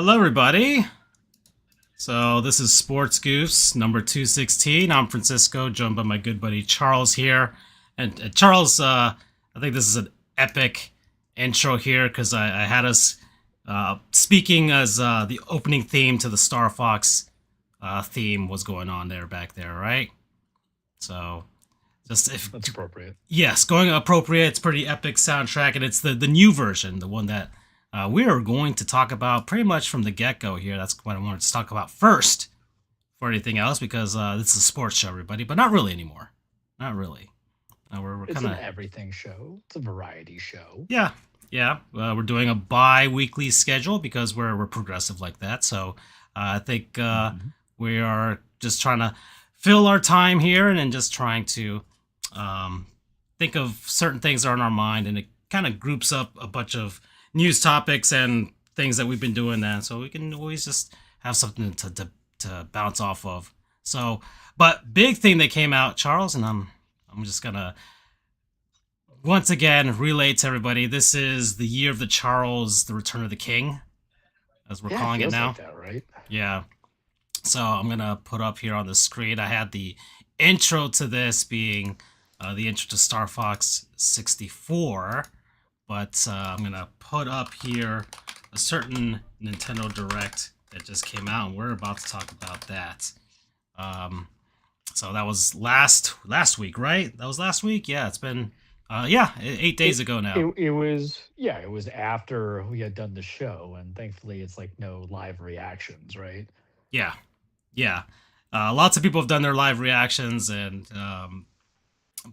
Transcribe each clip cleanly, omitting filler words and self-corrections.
Hello, everybody. So this is Sports Goofs number 216. I'm Francisco, joined by my good buddy Charles here. And Charles, I think this is an epic intro here because I had us speaking as the opening theme to the Star Fox theme was going on back there, right? So just if That's appropriate. yes, going appropriate. It's pretty epic soundtrack, and it's the new version, the one that we are going to talk about pretty much from the get-go here. That's what I wanted to talk about first for anything else, because this is a sports show, everybody, but not really anymore. Not really. We're It's kind an of, everything show. It's a variety show. yeah, yeah. We're doing a bi-weekly schedule because we're progressive like that. So I think hmm we are just trying to fill our time here and then just trying to um, think of certain things that are on our mind, and it kind of groups up a bunch of news topics and things that we've been doing then, so we can always just have something to bounce off of. So, but big thing that came out, Charles, and I'm just gonna once again relay to everybody, this is the year of the Charles, the Return of the King, as we're Yeah, it calling it feels now. like that, right? Yeah. So I'm gonna put up here on the screen. I had the intro to this being the intro to Star Fox 64, but I'm gonna put up here a certain Nintendo Direct that just came out, and we're about to talk about that. Um, so that was last week, right? That was last week. Yeah, it's been 8 days It ago now. it was yeah, it was after we had done the show, and thankfully it's like no live reactions, right? Yeah, yeah. Lots of people have done their live reactions, and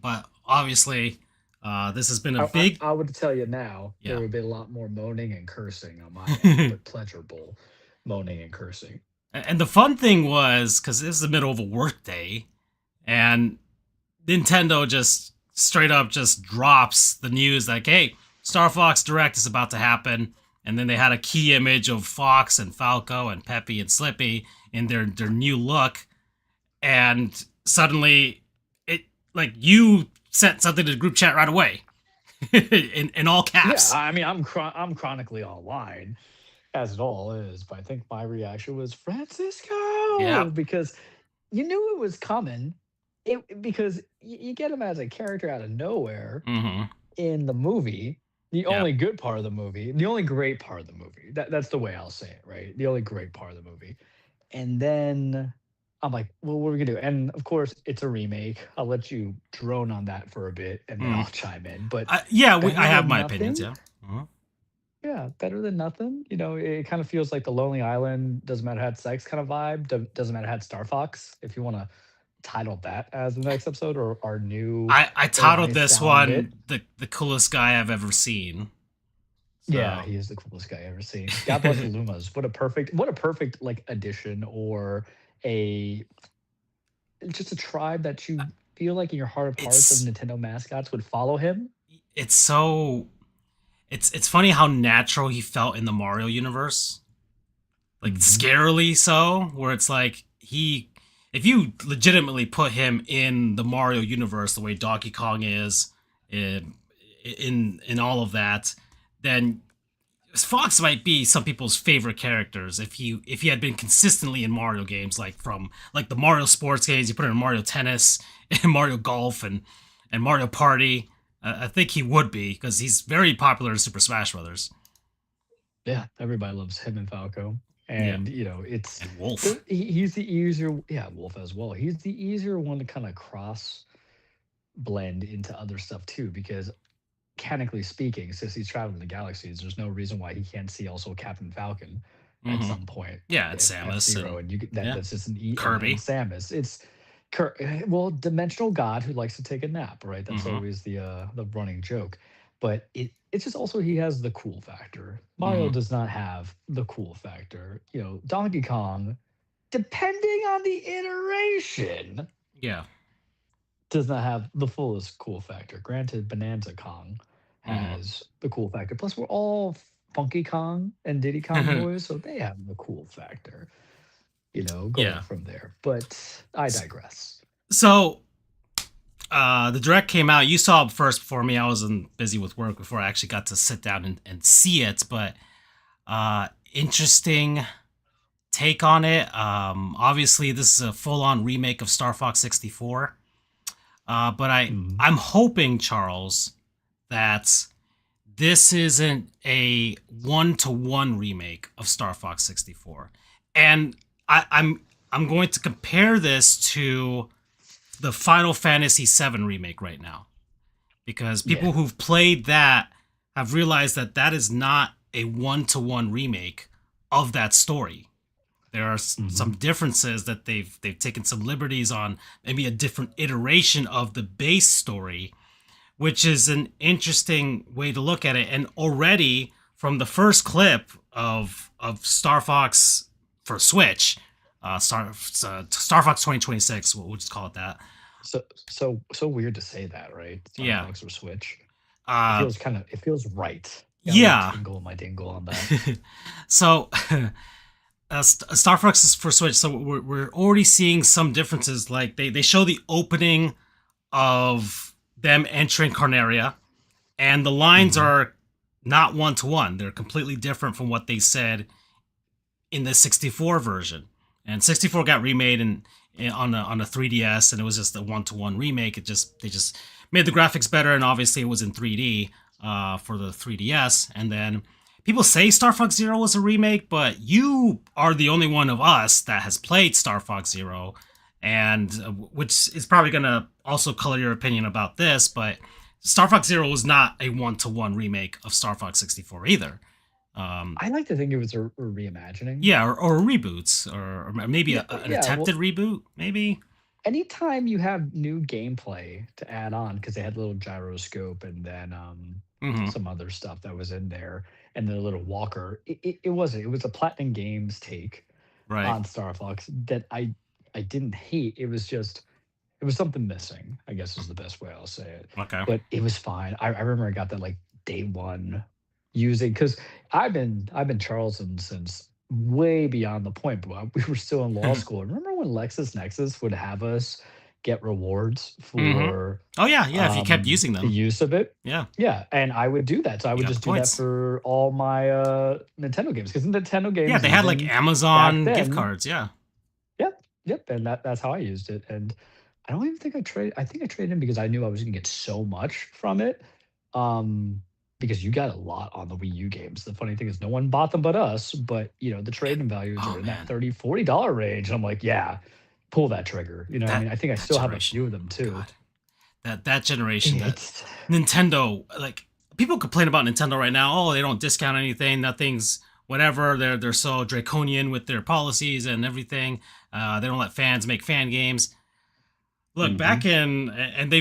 but obviously, this has been a I, I, big I would tell you now there yeah. would be a lot more moaning and cursing on my end, but pleasurable moaning and cursing. And the fun thing was, because this is the middle of a work day, and Nintendo just straight up just drops the news like, "Hey, Star Fox Direct is about to happen," and then they had a key image of Fox and Falco and Peppy and Slippy in their new look, and suddenly it like you sent something to the group chat right away in all Yeah, caps. I mean I'm chronically online as it all is, but I think my reaction was Francisco Yep. because you knew it was coming. Because you get him as a character out of nowhere Mm-hmm. in the movie. The Yep. only good part of the movie, the only great part of the movie. That's the way I'll say it, right? The only great part of the movie. And then I'm like, well, what are we gonna do? And of course, it's a remake. I'll let you drone on that for a bit, and then I'll Mm. chime in. But Yeah, I better have than my opinions. nothing. Yeah. Mhm. Yeah, better than nothing. It kind of feels like the Lonely Island doesn't matter had sex kind of vibe. Doesn't matter had Star Fox. If you want to title that as the next episode or our new I titled this Elias bit. one the coolest guy I've ever seen. Yeah, So he is the coolest guy ever seen. God bless the Lumas. What a perfect like addition or a just a tribe that you feel like in your heart of hearts as it's Nintendo mascots would follow him. it's so it's funny how natural he felt in the Mario universe, like hmm scarily so, where it's like he if you legitimately put him in the Mario universe the way Donkey Kong is in all of that, then Fox might be some people's favorite characters if he had been consistently in Mario games, like from like the Mario sports games. You put him in Mario Tennis and Mario Golf and Mario Party. I think he would be because he's very popular in Super Smash Brothers. Yeah, everybody loves him and Falco. Yeah, And it's and Wolf. he's the easier, yeah, Wolf as well. He's the easier one to kind of cross blend into other stuff too, because mechanically speaking, since he's traveling the galaxies, there's no reason why he can't see also Captain Falcon at Hmm. some point Yeah, and at F Samus Zero, and and yeah, that's just an and Kirby. Samus. It's well, dimensional God who likes to take a nap, right? That's Hmm. always the running joke. But it's just also he has the cool factor. Mario Hmm. does not have the cool factor. Donkey Kong, depending on the iteration, Yeah. does not have the fullest cool factor. Granted, Bonanza Kong Hmm. has the cool factor. Plus, we're all Funky Kong and Diddy Kong boys, so they have the cool factor, going Yeah. from there. But I digress. So the direct came out. You saw it first before me. I was busy with work before I actually got to sit down and see it. But interesting take on it. Obviously, this is a full-on remake of Star Fox 64. But Mhm. I'm hoping, Charles, that this isn't a one-to-one remake of Star Fox 64. And I'm going to compare this to the Final Fantasy VII remake right now, because Yeah. people who've played that have realized that that is not a one-to-one remake of that story. There are some Mhm. differences that they've taken some liberties on, maybe a different iteration of the base story, which is an interesting way to look at it. And already from the first clip of Star Fox for Switch, Star Fox 2026, we'll just call it that. So weird to say that, right? Star Yeah. Fox or Switch. Uh, It feels right. Got a little yeah. tingle in my dingle on that. So Star Fox is for Switch, so we're already seeing some differences. Like they show the opening of them entering Carnaria, and the lines Mhm. are not one to one. They're completely different from what they said in the 64 version. And 64 got remade on a 3DS, and it was just a one to one remake. They just made the graphics better, and obviously it was in 3D for the 3DS. And then people say Star Fox Zero was a remake, but you are the only one of us that has played Star Fox Zero, and which is probably gonna also color your opinion about this. But Star Fox Zero was not a one to one remake of Star Fox 64 either. Um, I like to think it was a reimagining. yeah, or reboots, or maybe an Yeah, well, attempted reboot, maybe. anytime you have new gameplay to add on, because they had a little gyroscope and then Hmm. some other stuff that was in there, and then a little walker. It was a Platinum Games take Right. on Star Fox that I didn't hate. It was just it was something missing, I guess is the best way I'll say it. Okay. But it was fine. I remember I got that like day one using because I've been Charleston since way beyond the point, but we were still in law school. Remember when LexisNexis would have us get rewards Hmm. for Oh yeah, yeah. If you kept using the them, use of it? yeah, Yeah, and I would do that. So I you would got the just do that points. for all my Nintendo games because Nintendo Yeah, games they had like even back Amazon gift then. cards. Yeah. Yep, yep, and that's how I used it, and I don't even think I think I traded in because I knew I was gonna get so much from it, um, because you got a lot on the Wii U games. The funny thing is no one bought them but us, but, the trade-in values Oh are in that man, 30-40 range, and I'm like, "Yeah, pull that trigger." You know what I that mean? I think I that still have a generation. few of them Oh too. god, that generation. That It's Nintendo. Like people complain about Nintendo right now. Oh, they don't discount anything. Nothing's whatever. They're so draconian with their policies and everything. They don't let fans make fan games. Look back Mhm. in, and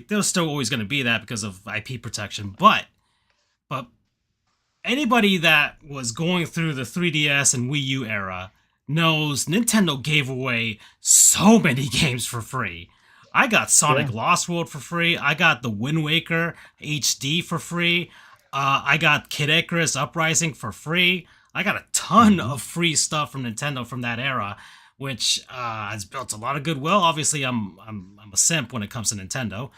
they're still always going to be that because of IP protection. But anybody that was going through the 3DS and Wii U era knows Nintendo gave away so many games for free. I got Sonic Yeah. Lost World for free. I got the Wind Waker HD for free. I got Kid Icarus Uprising for free. I got a ton Mhm. of free stuff from Nintendo from that era, which has built a lot of goodwill. Obviously, I'm a simp when it comes to Nintendo,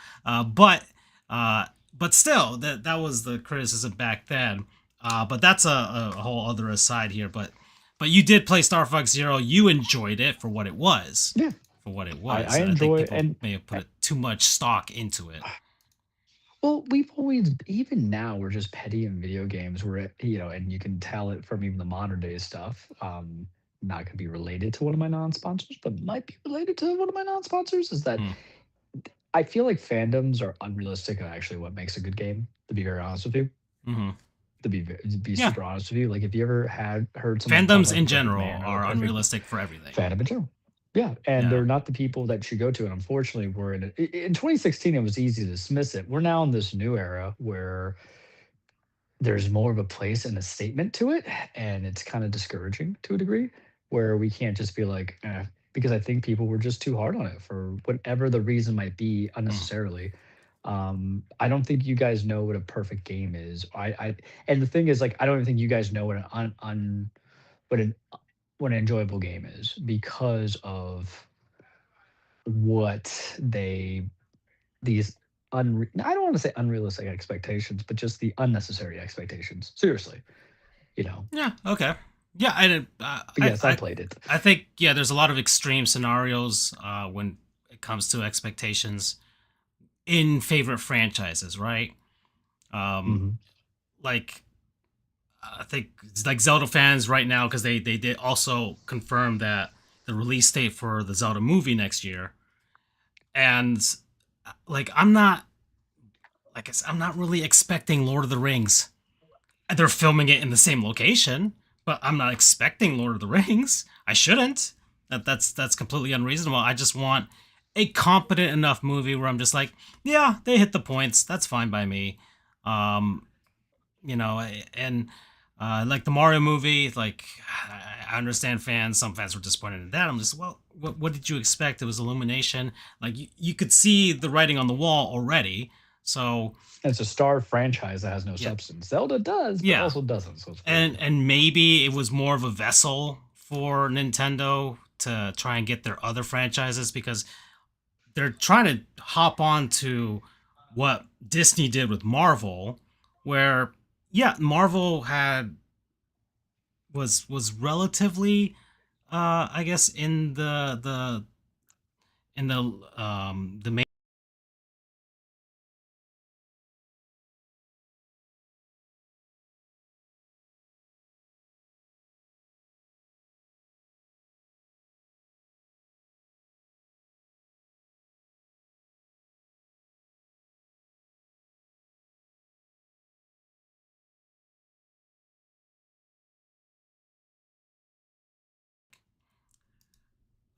but still, that was the criticism back then. But that's a whole other aside here. But you did play Star Fox Zero. You enjoyed it for what it was. Yeah. For what it I was. I think enjoy people and may have put too much stock into it. well, we've always even now we're just petty in video games where and you can tell it from even the modern day stuff. Not gonna be related to one of my non-sponsors, but might be related to one of my non-sponsors, is that Hmm. I feel like fandoms are unrealistic and actually what makes a good game, to be very honest with you. Hmm. To be Yeah, super honest with you. Like if you ever had heard someone talk fandoms about the in perfect general man or the are perfect unrealistic for everything. fandom in general. Yeah, and Yeah. they're not the people that should go to. And unfortunately, in 2016. It was easy to dismiss it. We're now in this new era where there's more of a place and a statement to it, and it's kind of discouraging to a degree, where we can't just be like, because I think people were just too hard on it for whatever the reason might be Hmm. unnecessarily. I don't think you guys know what a perfect game is. And the thing is, like, I don't even think you guys know what what an what an enjoyable game is because of what these I don't want to say unrealistic expectations, but just the unnecessary expectations. Seriously, you know. Yeah. Okay. Yeah, But yes, I played it. I think yeah, there's a lot of extreme scenarios when it comes to expectations in favorite franchises, right? Um, Mhm. like I think it's like Zelda fans right now because they did also confirm that the release date for the Zelda movie next year, and like I'm not like I said, I'm not really expecting Lord of the Rings. They're filming it in the same location, but I'm not expecting Lord of the Rings. I shouldn't. That's completely unreasonable. I just want a competent enough movie where I'm just like, yeah, they hit the points. That's fine by me. Um, you know, and like the Mario movie, like I understand fans. Some fans were disappointed in that. I'm just, well, what did you expect? It was Illumination. Like you could see the writing on the wall already. So It's a Star franchise that has no yeah, substance. Zelda does, but yeah, also doesn't, so it's weird. and maybe it was more of a vessel for Nintendo to try and get their other franchises because they're trying to hop on to what Disney did with Marvel, where yeah, Marvel had was relatively I guess in the main.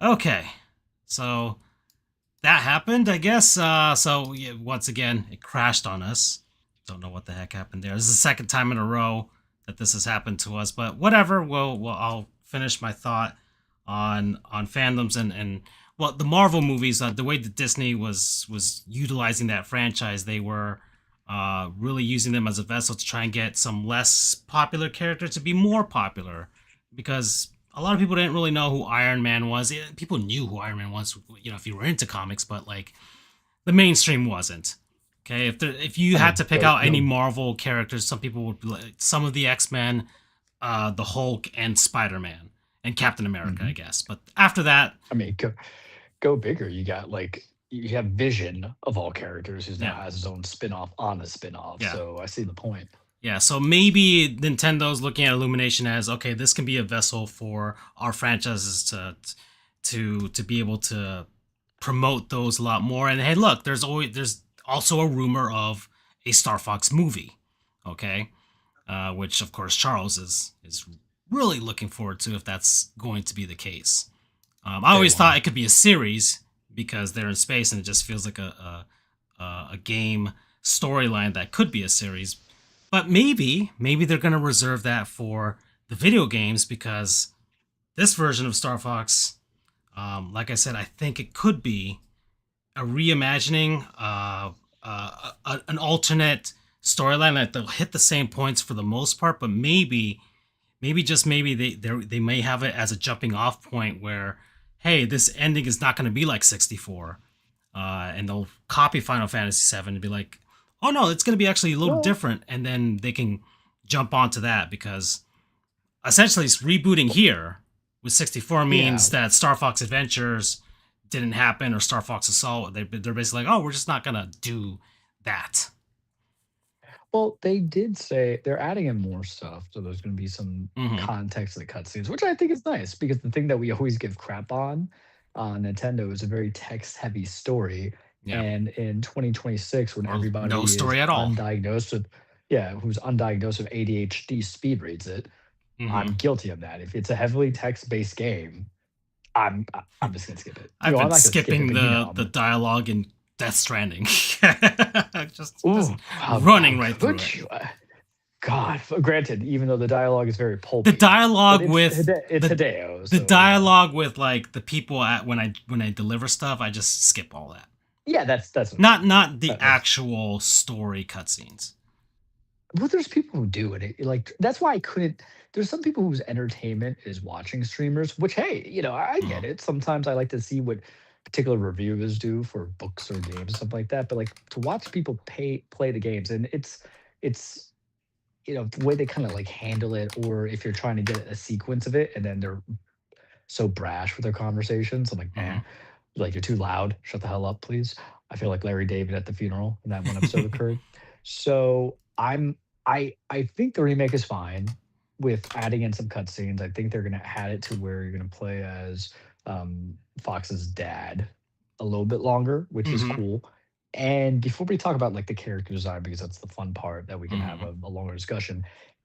Okay, so that happened, I guess. So yeah, once again, it crashed on us. Don't know what the heck happened there. This is the second time in a row that this has happened to us, but whatever. Well, I'll finish my thought on fandoms and well, the Marvel movies. The way that Disney was utilizing that franchise, they were really using them as a vessel to try and get some less popular characters to be more popular, because a lot of people didn't really know who Iron Man was. People knew who Iron Man was, you know, if you were into comics, but like the mainstream wasn't. Okay, if you I had mean, to pick but out any Marvel characters, some people would be like some of the X Men, the Hulk, and Spider Man, and Captain America, I mhm. guess. But after that, I mean, go bigger. You got like you have Vision of all characters, who's now yeah, has his own spin-off on a spin-off. yeah, So I see the point. yeah. So maybe Nintendo's looking at Illumination as okay, this can be a vessel for our franchises to be able to promote those a lot more. And hey, look, there's also a rumor of a Star Fox movie, okay, which of course Charles is really looking forward to if that's going to be the case. I Day always thought one. it could be a series because they're in space and it just feels like a game storyline that could be a series. But maybe they're going to reserve that for the video games because this version of Star Fox, like I said, I think it could be a reimagining, an alternate storyline that they'll hit the same points for the most part, but maybe just maybe they may have it as a jumping off point where, hey, this ending is not going to be like 64, and they'll copy Final Fantasy 7 and be like, oh no, it's going to be actually a little Well, different, and then they can jump onto that because essentially rebooting here with 64 yeah. means that Star Fox Adventures didn't happen or Star Fox Assault. They're basically like, oh, we're just not gonna do that. Well, they did say they're adding in more stuff, so there's going to be some Mm-hmm. context to the cutscenes, which I think is nice because the thing that we always give crap on Nintendo is a very text-heavy story. Yeah, And in 2026, when or no everybody is story at all. undiagnosed with, yeah, who's undiagnosed with ADHD speed reads it, Mm-hmm. I'm guilty of that. If it's a heavily text-based game, I'm just gonna skip it. I've I'm been not gonna skip it, skipping but you know, the dialogue in Death Stranding, just ooh, how running right through could it. you? God, granted, even though the dialogue is very The pulpy, but dialogue with It's the Hideo, the so you know. dialogue with like the people at when I deliver stuff, I just skip all that. Yeah, that's understandable. Not the That's actual story cutscenes. well, there's people who do it. Like that's why I couldn't. There's some people whose entertainment is watching streamers, which hey, you know, I get Mhm. it. Sometimes I like to see what particular reviewers do for books or games, stuff like that. But like to watch people play the games, and it's the way they kind of like handle it, or if you're trying to get a sequence of it and then they're so brash with their conversations. I'm like, Mm-hmm. like you're too loud. Shut the hell up, please. I feel like Larry David at the funeral in that one episode occurred. So I think the remake is fine with adding in some cutscenes. I think they're gonna add it to where you're gonna play as Fox's dad a little bit longer, which is Mm-hmm. cool. And before we talk about like the character design, because that's the fun part that we can have Mm-hmm. a longer discussion,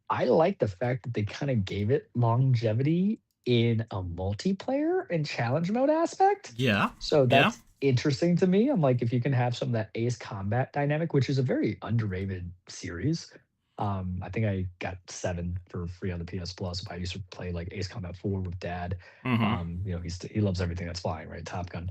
I like the fact that they kind of gave it longevity in a multiplayer and challenge mode aspect. Yeah. So Yeah. that's interesting to me. I'm like, if you can have some of that Ace Combat dynamic, which is a very underrated series. I think I got 7 for free on the PS Plus. If I used to play like Ace Combat 4 with Dad, Mm-hmm. he loves everything that's flying, right? Top Gun.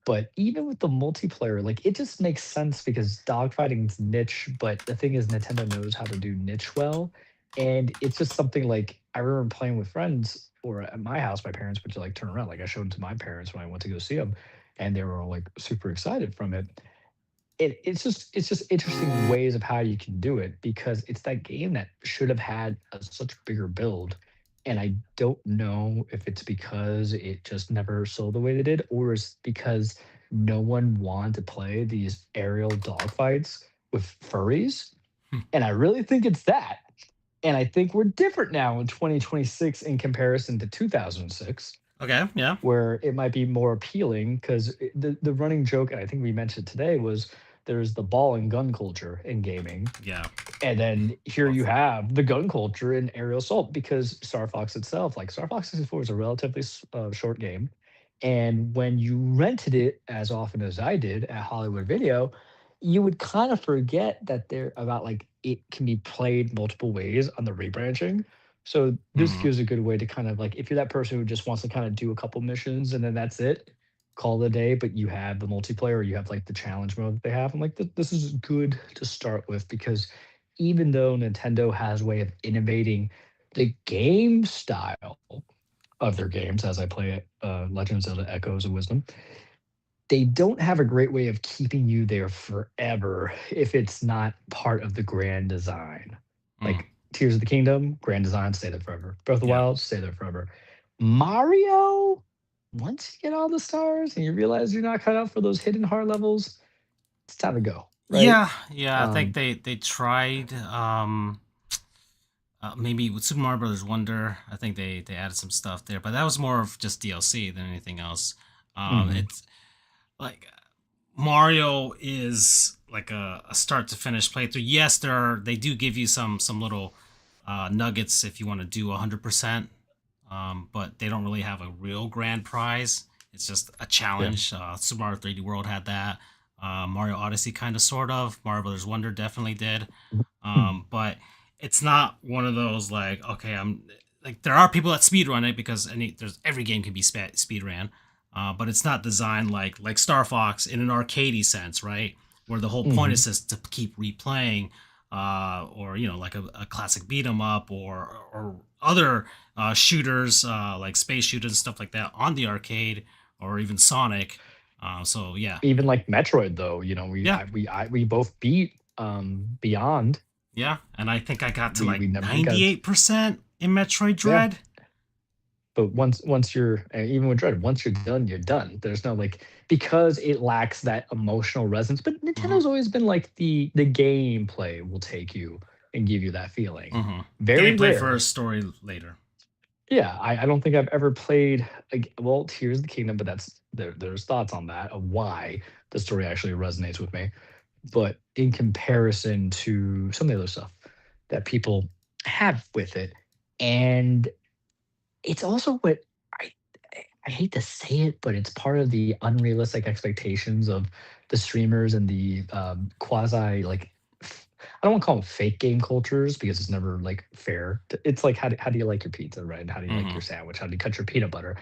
But even with the multiplayer, like it just makes sense because dogfighting's niche, but the thing is Nintendo knows how to do niche well. And it's just something like I remember playing with friends or at my house, my parents would like turn around. Like I showed it to my parents when I went to go see them, and they were all like super excited from it. It's just interesting ways of how you can do it because it's that game that should have had a such bigger build. And I don't know if it's because it just never sold the way they did, or is because no one wanted to play these aerial dogfights with furries. And I really think it's that. And I think we're different now in 2026 in comparison to 2006, Okay. Yeah. where it might be more appealing because the running joke, and I think we mentioned today, was there's the ball and gun culture in gaming. Yeah. And then here you have the gun culture in aerial assault because Star Fox itself, like Star Fox 64 is a relatively short game. And when you rented it as often as I did at Hollywood Video, you would kind of forget that they're about like it can be played multiple ways on the rebranching. So this Mm-hmm. gives a good way to kind of like if you're that person who just wants to kind of do a couple missions and then that's it, call it a day, but you have the multiplayer, or you have like the challenge mode that they have. I'm like, this is good to start with because even though Nintendo has a way of innovating the game style of their games, as I play Legend of Zelda Echoes of Wisdom, they don't have a great way of keeping you there forever if it's not part of the grand design. Mm. Like Tears of the Kingdom, grand design, stay there forever. Breath of the Yeah. Wild, stay there forever. Mario, once you get all the stars and you realize you're not cut out for those hidden hard levels, it's time to go, right? Yeah. Yeah. I think Um, they tried. Maybe with Super Mario Brothers Wonder, I think they added some stuff there, but that was more of just DLC than anything else. mhm, It's like Mario is like a start to finish playthrough. Yes, they do give you some little nuggets if you want to do 100%, but they don't really have a real grand prize. It's just a yeah. challenge. Super Mario 3D World had that. Mario Odyssey kind of sort of. Mario Brothers Wonder definitely did. But it's not one of those like okay, I'm like there are people that speedrun it because every game can be speed ran, but it's not designed like Star Fox in an arcadey sense, right? Where the whole point is Mhm. just to keep replaying, or like a classic beat 'em up or other shooters like space shooters and stuff like that on the arcade or even Sonic. So yeah, Even like Metroid though, yeah, we both beat, Beyond. yeah, and I think I got to We like never did got 98% in Metroid yeah, Dread. but once you're even with Dread, once you're done, you're done. There's no like because it lacks that emotional resonance, but Mm-hmm. Nintendo's always been like the gameplay will take you and give you that feeling. Mm-hmm. Very Gameplay rare. first, story later. Yeah, I don't think I've ever played like well, Tears of the Kingdom, but there's thoughts on that of why the story actually resonates with me. But in comparison to some of the other stuff that people have with it, and it's also what I I hate to say it, but it's part of the unrealistic expectations of the streamers and the quasi like I don't want to call them fake game cultures because it's never like fair. It's like how do you like your pizza, right? And how do you like Mm-hmm. your sandwich? How do you cut your peanut butter?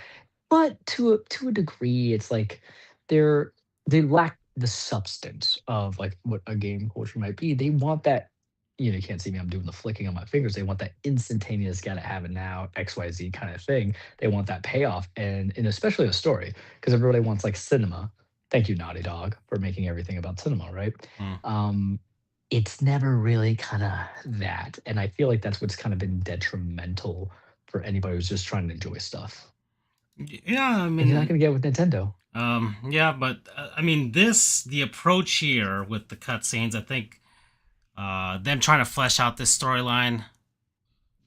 But to a degree, it's like they're they lack the substance of like what a game culture might be. They want that, you can't see me, I'm doing the flicking on my fingers. They want that instantaneous, gotta have it now, XYZ kind of thing. They want that payoff and especially a story, because everybody wants like cinema. Thank you, Naughty Dog, for making everything about cinema, right? Mm. Um, it's never really kind of that. And I feel like that's what's kind of been detrimental for anybody who's just trying to enjoy stuff. Yeah, I And you're not mean, going to get with Nintendo. yeah, but I mean, the approach here with the cutscenes, I think, them trying to flesh out this storyline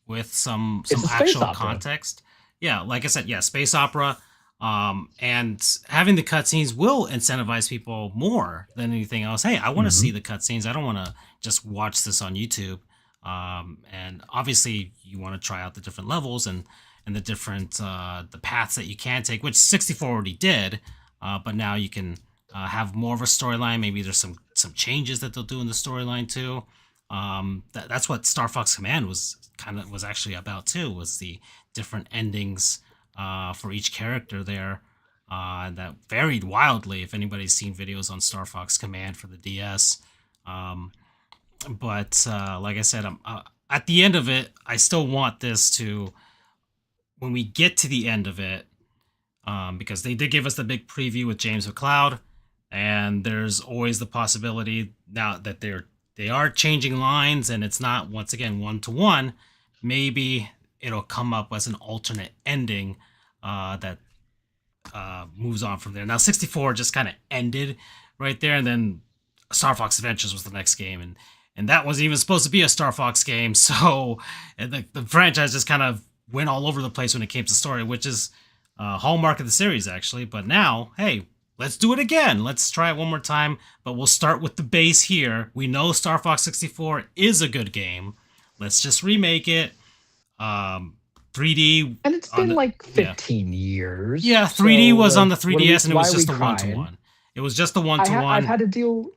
with It's some a space actual opera. context. Yeah, like I said, yeah, space opera. And having the cutscenes will incentivize people more than anything else. Hey, I want to see Hmm. the cutscenes. I don't want to just watch this on YouTube. And obviously, you want to try out the different levels and the different the paths that you can take, which 64 already did. But now you can have more of a storyline. Maybe there's some changes that they'll do in the storyline too. That's what Star Fox Command was actually about too. Was the different endings for each character there. That varied wildly. If anybody's seen videos on Star Fox Command for the DS, um, but like I said, at the end of it, I still want this to when we get to the end of it, because they did give us the big preview with James McLeod, and there's always the possibility now that they are changing lines, and it's not once again 1-to-1. Maybe it'll come up as an alternate ending that moves on from there. Now 64 just kind of ended right there, and then Star Fox Adventures was the next game, and that wasn't even supposed to be a Star Fox game. So the franchise just kind of went all over the place when it came to story, which is hallmark of the series actually. But now, hey, let's do it again. Let's try it one more time, but we'll start with the base here. We know Star Fox 64 is a good game. Let's just remake it. Um, 3D And it's on been the like yeah 15 years. yeah, 3D So was on like the what are we 3DS and it why was are we just a one to crying? one. It was just a one to I've one. had to deal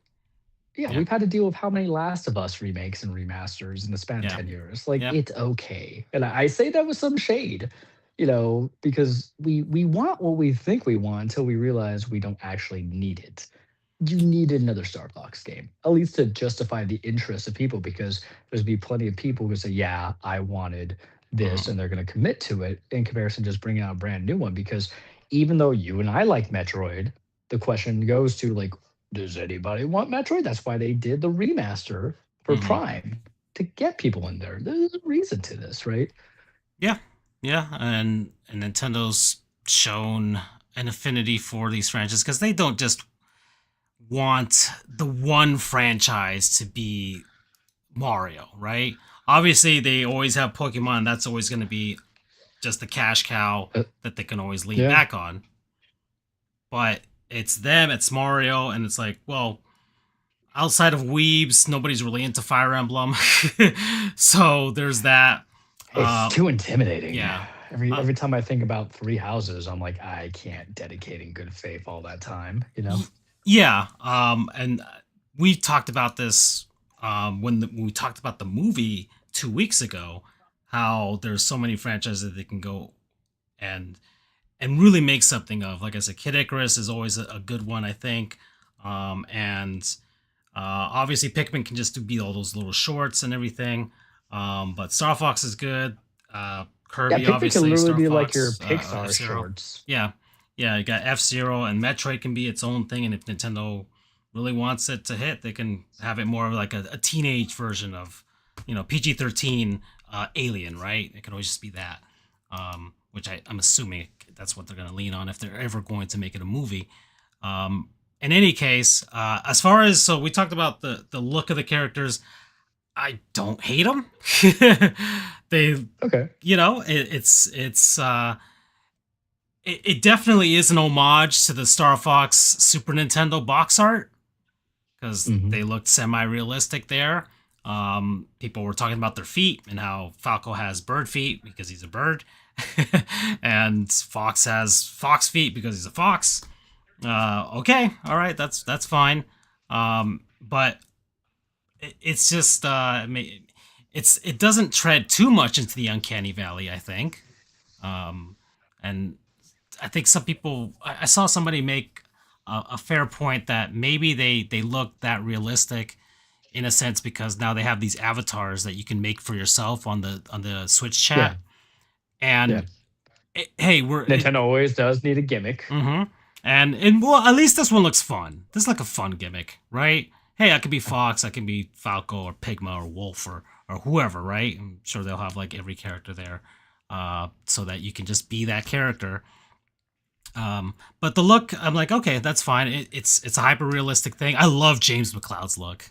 yeah, Yeah, we've had to deal with how many Last of Us remakes and remasters in the span of yeah, 10 years. Like, yeah. it's okay. And I say that with some shade, because we want what we think we want until we realize we don't actually need it. You needed another Star Fox game, at least to justify the interest of people, because there's be plenty of people who say, "Yeah, I wanted this," Mhm, and they're going to commit to it in comparison to just bringing out a brand new one. Because even though you and I like Metroid, the question goes to like, does anybody want Metroid? That's why they did the remaster for mhm. Prime to get people in there. There's a reason to this, right? Yeah, yeah, and Nintendo's shown an affinity for these franchises because they don't just want the one franchise to be Mario, right? Obviously, they always have Pokemon. That's always going to be just the cash cow Uh, that they can always lean yeah. back on. But it's them, it's Mario, and it's like, well, outside of weebs, nobody's really into Fire Emblem. So there's that. It's Uh, too intimidating. yeah. Every Uh, every time I think about Three Houses, I'm like, I can't dedicate in good faith all that time. yeah. And we talked about this when we talked about the movie 2 weeks ago. How there's so many franchises that they can go and really make something of. Like I said, Kid Icarus is always a good one, I think. And obviously, Pikmin can just be all those little shorts and everything. But Star Fox is good. Yeah, Kirby, Pikmin can obviously, literally Star be like your Fox, F Pixar Zero. shorts. Yeah, yeah. You got F Zero and Metroid can be its own thing, and if Nintendo really wants it to hit, they can have it more of like a teenage version of, PG-13 Alien, right? It can always just be that, which I'm assuming that's what they're going to lean on if they're ever going to make it a movie. In any case, as far as so we talked about the look of the characters, I don't hate them. They, Okay. it definitely is an homage to the Star Fox Super Nintendo box art because Hmm. they looked semi-realistic there. People were talking about their feet and how Falco has bird feet because he's a bird, and Fox has fox feet because he's a fox. Okay, all right, that's fine. But it's just it doesn't tread too much into the uncanny valley, I think. Um, and I think some people I saw somebody make a fair point that maybe they look that realistic in a sense because now they have these avatars that you can make for yourself on the Switch Yeah. chat. Yeah. And hey, Nintendo always does need a gimmick. mm-hmm. And well, at least this one looks fun. This is like a fun gimmick, right? hey, I could be Fox, I can be Falco or Pigma or Wolf or whoever, right? I'm sure they'll have like every character there, so that you can just be that character. But the look, I'm like, okay, that's fine. It's a hyper realistic thing. I love James McLeod's look.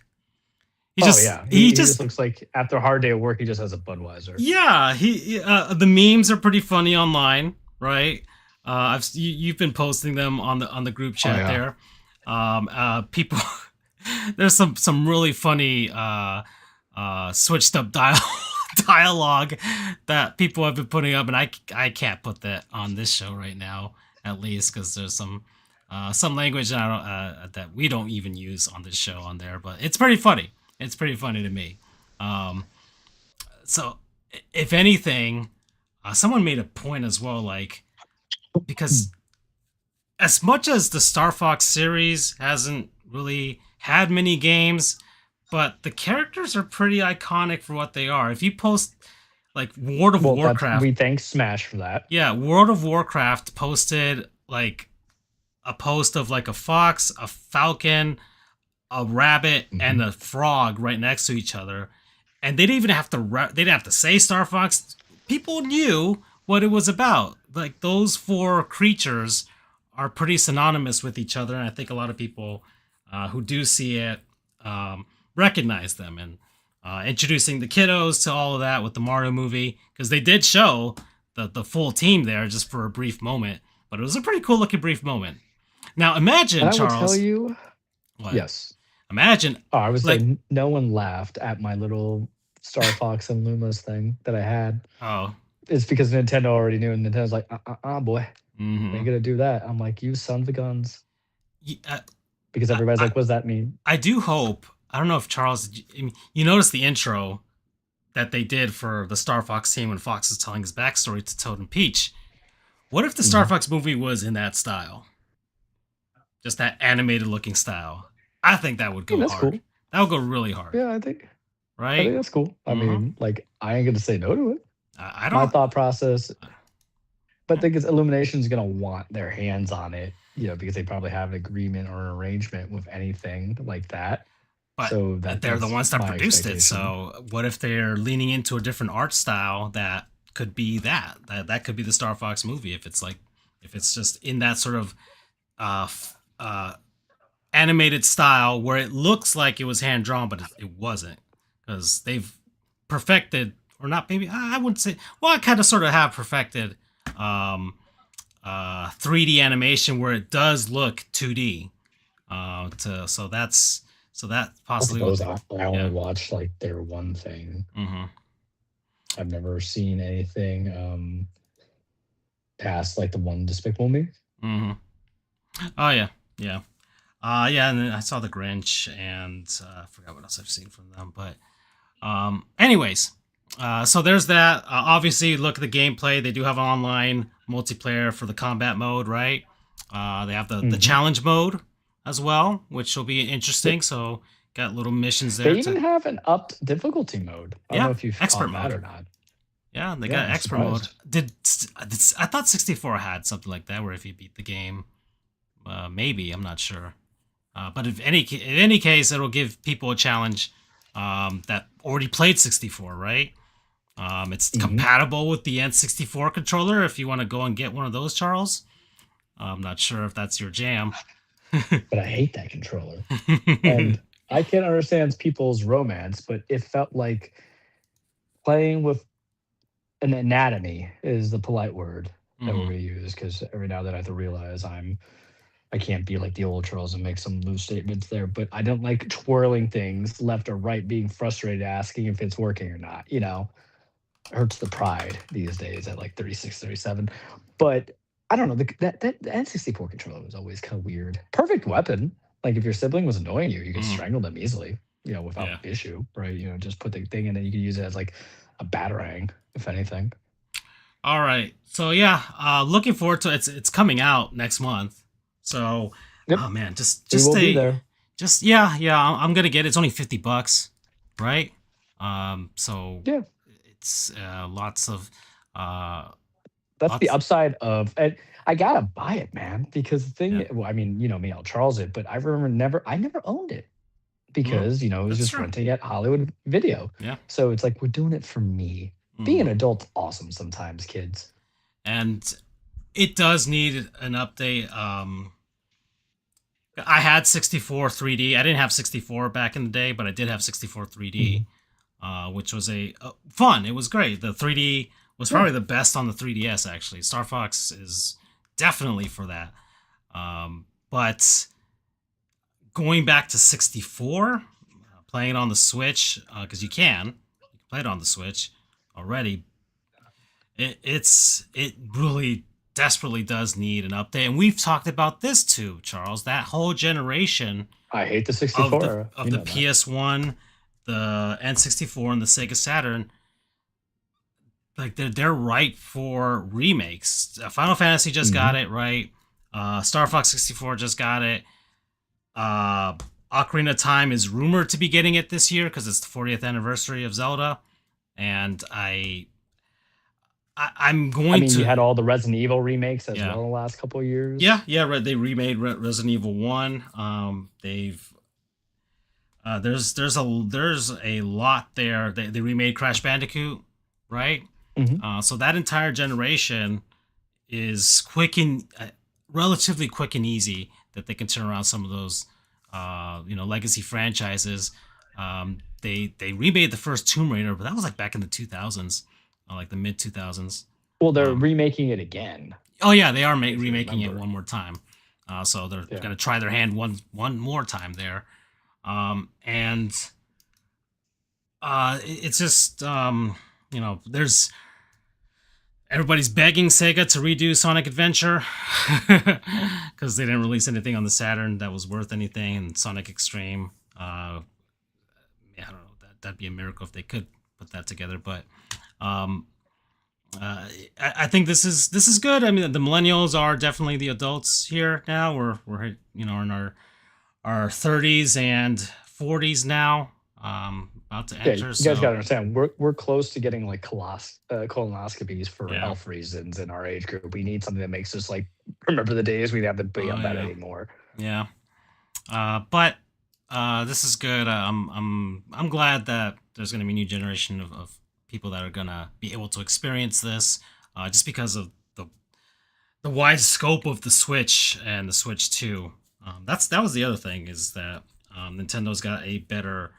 Oh yeah, He he just just looks like after a hard day of work, he just has a Budweiser. yeah. The memes are pretty funny online, right? You've been posting them on the group Oh chat yeah. there. People, there's some really funny switched up dialogue that people have been putting up, and I can't put that on this show right now, at least because there's some language that I don't, that we don't even use on this show on there, but it's pretty funny. It's pretty funny to me. Um, so, if anything, someone made a point as well, like because as much as the Star Fox series hasn't really had many games, but the characters are pretty iconic for what they are. If you post like World of Well, that's Warcraft, we thank Smash for that. yeah, World of Warcraft posted like a post of like a fox, a falcon, a rabbit, Hmm. and a frog right next to each other, and they didn't even have to they didn't have to say Star Fox. People knew what it was about. Like those four creatures are pretty synonymous with each other, and I think a lot of people who do see it um, recognize them. And introducing the kiddos to all of that with the Mario movie, because they did show the full team there just for a brief moment, but it was a pretty cool looking brief moment. Now And imagine, I will tell Charles, you, what? yes. Imagine, Oh, I would say like, no one laughed at my little Star Fox and Lumas thing that I had. oh, It's because Nintendo already knew, and Nintendo's like, boy, we ain't mm-hmm. gonna do that. I'm like, you sons of guns, I, because everybody's I, like, what does that mean? I do hope. I don't know if Charles, you noticed the intro that they did for the Star Fox team when Fox is telling his backstory to Toad and Peach. What if the Star Mhm. Fox movie was in that style, just that animated looking style? I think that would I mean, go that's hard. cool. That would go really hard, Yeah, I think right? that's cool. I Mm-hmm. mean, like, I ain't gonna say no to it. I My don't. thought process, but I think it's Illumination's gonna want their hands on it, because they probably have an agreement or an arrangement with anything like that. But So they're the that's ones that my produced it. expectation. So what if they're leaning into a different art style that could be that could be the Star Fox movie if it's like if it's just in that sort of uh, animated style where it looks like it was hand drawn, but it wasn't because they've perfected or not. Maybe I wouldn't say. Well, I kind of sort of have perfected 3D animation where it does look 2D. To so that Both of possibly what those, they I only yeah. watched like their one thing. Mm-hmm. I've never seen anything past like the one Despicable Me. Mm-hmm. Oh yeah, yeah, yeah. And then I saw the Grinch, and I forgot what else I've seen from them. But anyways, so there's that. Obviously, look at the gameplay. They do have an online multiplayer for the combat mode, right? They have the Hmm. challenge mode as well, which will be interesting. Yep. So got little missions They there even to have an upped difficulty mode. I don't know yeah, if you've expert caught that mode. or not. Yeah, they Yeah, got I'm expert mode. surprised. I thought 64 had something like that, where if you beat the game, maybe I'm not sure. But if any in any case, it'll give people a challenge that already played 64, right? It's Hmm. compatible with the N64 controller. If you want to go and get one of those, Charles, I'm not sure if that's your jam. But I hate that controller. And I can understand people's romance, but it felt like playing with an anatomy is the polite word that we're Hmm. gonna use, because every now and then I have to realize I can't be like the old trolls and make some loose statements there, but I don't like twirling things left or right, being frustrated, asking if it's working or not. Hurts the pride these days at like 36, 37. But I don't know. The N64 controller was always kind of weird. Perfect weapon. Like if your sibling was annoying you, you could Hmm. strangle them easily, without Yeah. issue, right? Just put the thing in and you could use it as like a batarang, if anything. All right. So yeah, looking forward to it. It's coming out next month. So, Yep, oh man, we will be there. just yeah. I'm gonna get it. It's only $50, right? So Yeah. it's lots of uh, That's the lots. upside of, and I gotta buy it, man, because the Yeah. thing, well, I mean, me, I'll Charles it, but I never owned it. Mm, because, it was that's just true. renting at Hollywood Video. Yeah. So it's like we're doing it for me. Being an Hmm. adult's awesome sometimes, kids. And it does need an update. I had 64 3D. I didn't have 64 back in the day, but I did have 64 3D, Mhm. which was fun. It was great. The 3D was Yeah. probably the best on the 3DS, actually. Star Fox is definitely for that. But going back to 64, playing it on the Switch, because you can play it on the Switch already. It really desperately does need an update, and we've talked about this too, Charles. That whole generation I hate the of 64 the era. of You the know that. PS1, the N64, and the Sega Saturn, like they're ripe for remakes. Final Fantasy just got Mhm. it right. Star Fox 64 just got it. Uh, Ocarina of Time is rumored to be getting it this year because it's the 40th anniversary of Zelda, and I'm I going mean, you to had all the Resident Evil remakes as yeah. well in the last couple of years. Yeah. They remade Resident Evil One. They've there's a lot there. They remade Crash Bandicoot, right? Mhm. So that entire generation is relatively quick and easy that they can turn around some of those, legacy franchises. They remade the first Tomb Raider, but that was like back in the 2000s, like the mid 2000s. Well, they're Um, remaking it again, Oh yeah, they are if you remaking it remember. one more time. So they're Yeah. gonna try their hand one more time there. And it's just there's everybody's begging Sega to redo Sonic Adventure because they didn't release anything on the Saturn that was worth anything, and Sonic Extreme. Yeah, I don't know. That'd be a miracle if they could put that together, but um, I think this is good. I mean, the millennials are definitely the adults here now. We're in our 30s and 40s now, about to Yeah, enter. you guys So gotta understand, we're close to getting, like, colonoscopies for yeah, health reasons in our age group. We need something that makes us, like, remember the days we didn't have to be oh on that yeah, anymore. yeah. But this is good. I'm glad that there's going to be a new generation of people that are gonna be able to experience this, just because of the wide scope of the Switch and the Switch 2. That was the other thing is that Nintendo's got a better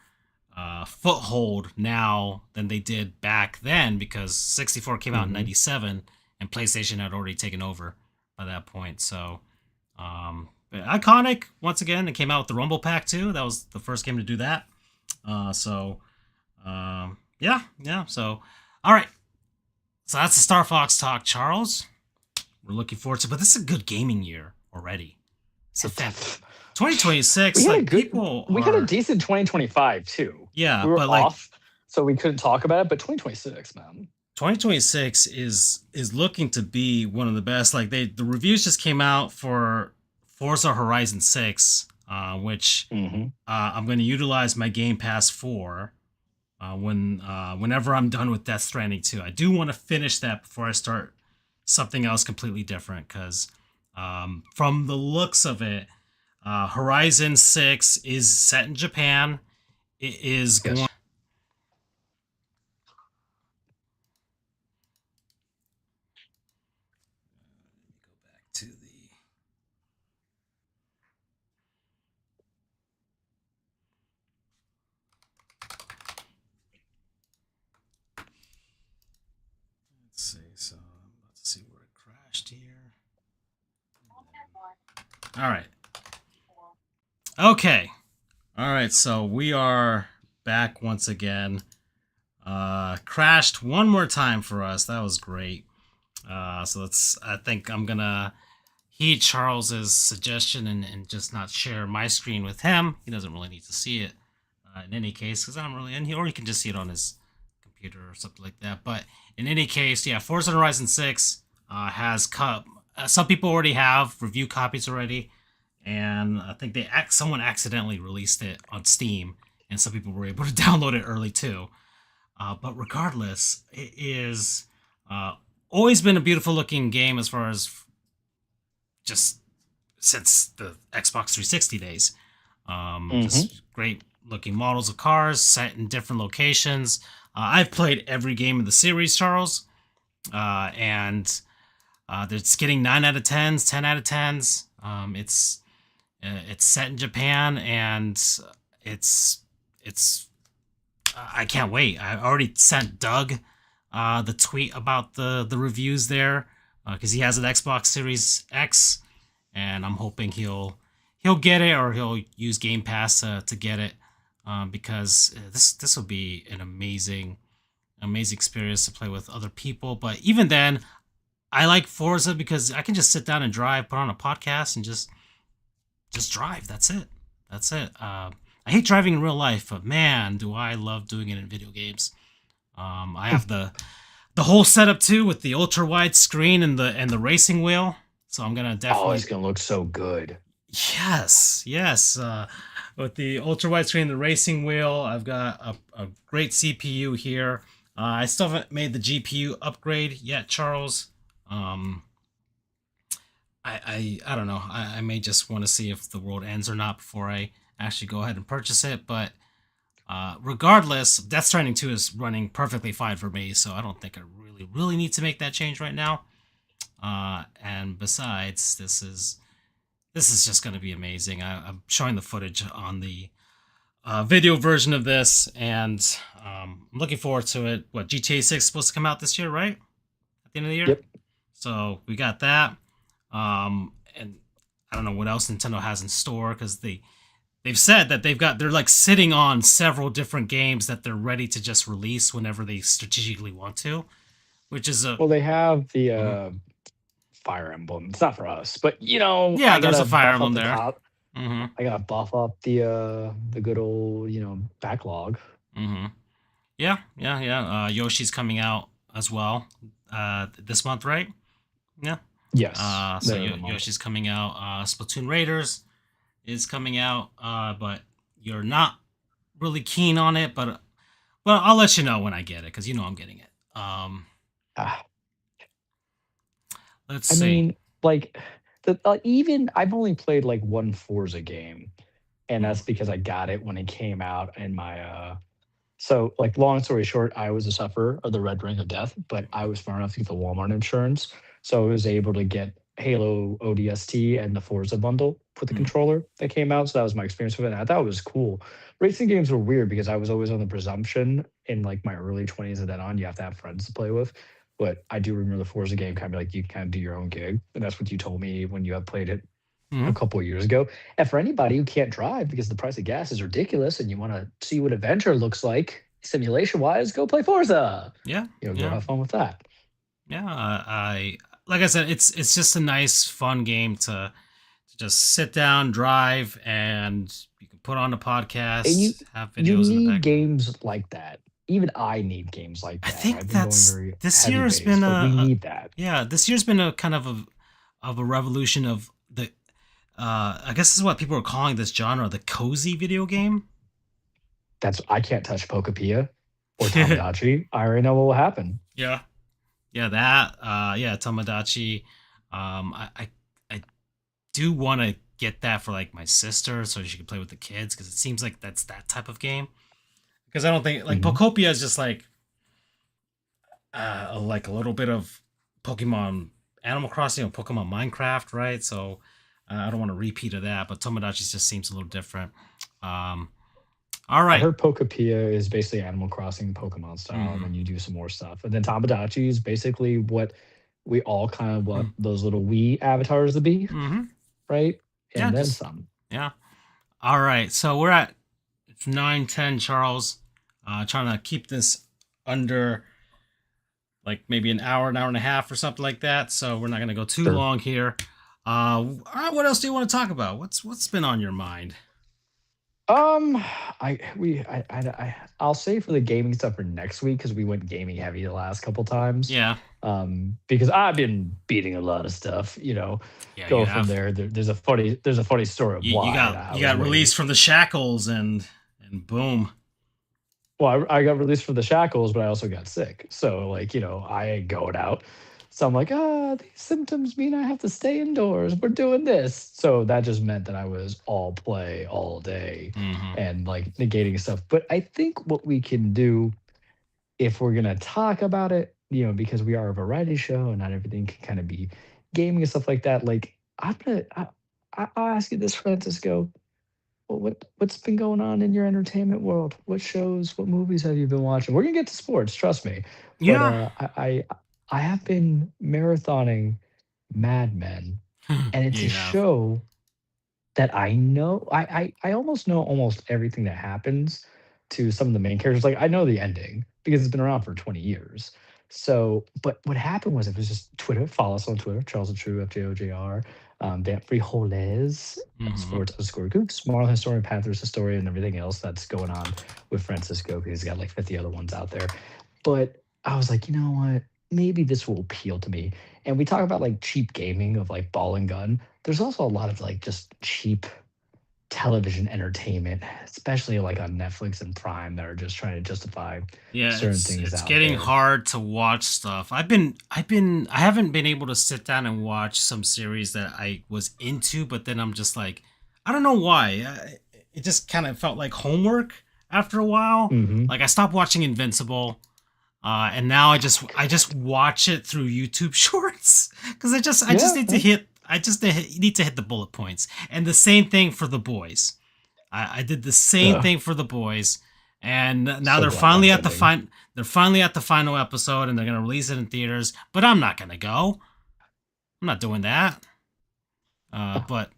foothold now than they did back then because 64 came out in Mhm. '97 and PlayStation had already taken over by that point. So, but iconic once again. It came out with the Rumble Pack too. That was the first game to do that. So, yeah. So, all right. So that's the Star Fox talk, Charles. We're looking forward to, but this is a good gaming year already. It's a fan. We 2026. had a Like good people we had a are, decent 2025 too. yeah, We were but like off, so we couldn't talk about it, but 2026, man. 2026 is looking to be one of the best. Like the reviews just came out for Forza Horizon 6, which Mhm. I'm going to utilize my Game Pass for whenever I'm done with Death Stranding 2. I do want to finish that before I start something else completely different because from the looks of it, Horizon 6 is set in Japan. It is going Yes. go back to the let's see. So I'm about to see where it crashed here. All right. Okay. All right. So we are back once again. Crashed one more time for us. That was great. So let's. I think I'm gonna heed Charles's suggestion and just not share my screen with him. He doesn't really need to see it in any case because I don't really. And or he can just see it on his computer or something like that. But in any case, yeah, Forza Horizon 6 has come. Some people already have review copies already, and I think someone accidentally released it on Steam, and some people were able to download it early too. But regardless, it is always been a beautiful looking game as far as just since the Xbox 360 days. Mhm. Just great looking models of cars set in different locations. I've played every game of the series, Charles, and it's getting 9 out of 10s, 10 out of 10s. It's set in Japan, and it's I can't wait. I already sent Doug the tweet about the reviews there because he has an Xbox Series X, and I'm hoping he'll get it, or he'll use Game Pass to get it, because this will be an amazing experience to play with other people. But even then, I like Forza because I can just sit down and drive, put on a podcast, and just drive. That's it. I hate driving in real life, but man, do I love doing it in video games. I have the whole setup too, with the ultra wide screen and the racing wheel. So I'm gonna definitely. Oh, it's gonna look so good. Yes. With the ultra wide screen, the racing wheel, I've got a great CPU here. I still haven't made the GPU upgrade yet, Charles. I don't know. I may just want to see if the world ends or not before I actually go ahead and purchase it. But regardless, Death Stranding 2 is running perfectly fine for me, so I don't think I really need to make that change right now. And besides, this is just going to be amazing. I'm showing the footage on the video version of this, and I'm looking forward to it. What, GTA 6 is supposed to come out this year, right? At the end of the year? Yep. So we got that. And I don't know what else Nintendo has in store, because they've said that they're like sitting on several different games that they're ready to just release whenever they strategically want to, which is Well, they have the Fire Emblem. It's not for us, but yeah, there's a Fire Emblem there. I gotta buff up the good old backlog. Yeah. Yoshi's coming out as well this month, right? Yeah. Yes. So Yoshi's coming out. Splatoon Raiders is coming out, but you're not really keen on it. But I'll let you know when I get it, because I'm getting it. Let's see. I mean, like even I've only played like one Forza game, and that's because I got it when it came out. And my so like long story short, I was a sufferer of the red ring of death, but I was smart enough to get the Walmart insurance, so I was able to get Halo ODST and the Forza bundle with the controller that came out. So that was my experience with it. And I thought it was cool. Racing games were weird because I was always on the presumption in like my early 20s and then on, you have to have friends to play with. But I do remember the Forza game kind of like you kind of do your own gig. And that's what you told me when you had played it a couple of years ago. And for anybody who can't drive because the price of gas is ridiculous and you want to see what adventure looks like simulation wise, go play Forza. Yeah. Go have fun with that. Yeah. Like I said, it's just a nice, fun game to just sit down, drive, and you can put on a podcast, have videos. You need in the background. Games like that. Even I need games like that. I think this year has been we need that. Yeah, this year's been a kind of a revolution of the. I guess this is what people are calling this genre, the cozy video game. I can't touch Pokepia or Tamagotchi. I already know what will happen. Yeah. Yeah, that. Tomodachi. I do want to get that for like my sister so she can play with the kids, because it seems like that's that type of game. Because I don't think like Pokopia is just like a little bit of Pokemon Animal Crossing or Pokemon Minecraft, right? So I don't want to repeat of that, but Tomodachi just seems a little different. All right. I heard Pokepia is basically Animal Crossing Pokemon style, and then you do some more stuff. And then Tamagotchi is basically what we all kind of want those little Wii avatars to be, right? And then some. Yeah. All right. So we're at 9:10, Charles. Trying to keep this under like maybe an hour and a half or something like that. So we're not going to go too long here. All right. What else do you want to talk about? What's been on your mind? I'll say for the gaming stuff for next week, because we went gaming heavy the last couple times. Yeah. Because I've been beating a lot of stuff. Yeah, go from there. There's a funny story of why you got released from the shackles and boom. Well, I got released from the shackles, but I also got sick. So I ain't going out. So I'm like, ah, these symptoms mean I have to stay indoors. We're doing this. So that just meant that I was all play all day Hmm. and like negating stuff. But I think what we can do if we're gonna talk about it, because we are a variety show and not everything can kind of be gaming and stuff like that. Like I'll ask you this, Francisco. What's been going on in your entertainment world? What shows, what movies have you been watching? We're gonna get to sports, trust me. But Yeah. I have been marathoning Mad Men, and it's a You have. show that I know I almost know almost everything that happens to some of the main characters. Like, I know the ending because it's been around for 20 years. So, but what happened was it was just Twitter. Follow us on Twitter, Charles and True, FJOJR, Dan Frijoles, Hmm. Sports underscore Goofs, Moral Historian, Panthers Historian, and everything else that's going on with Francisco because he's got like 50 other ones out there. But I was like, you know what? Maybe this will appeal to me. And we talk about like cheap gaming of like ball and gun. There's also a lot of like just cheap television entertainment, especially like on Netflix and Prime, that are just trying to justify Yeah, certain it's things it's out getting there. hard to watch stuff. I haven't been able to sit down and watch some series that I was into, but then I'm just like, I don't know why. It just kind of felt like homework after a while. Hmm. Like I stopped watching Invincible, and now Oh, I just good. watch it through YouTube Shorts because I just Yeah. need to hit need to hit the bullet points. And the same thing for The Boys. I did the same Ugh, thing for The Boys, and now so glad that's ending. they're finally at the final episode, and they're gonna release it in theaters. But I'm not gonna go. I'm not doing that. But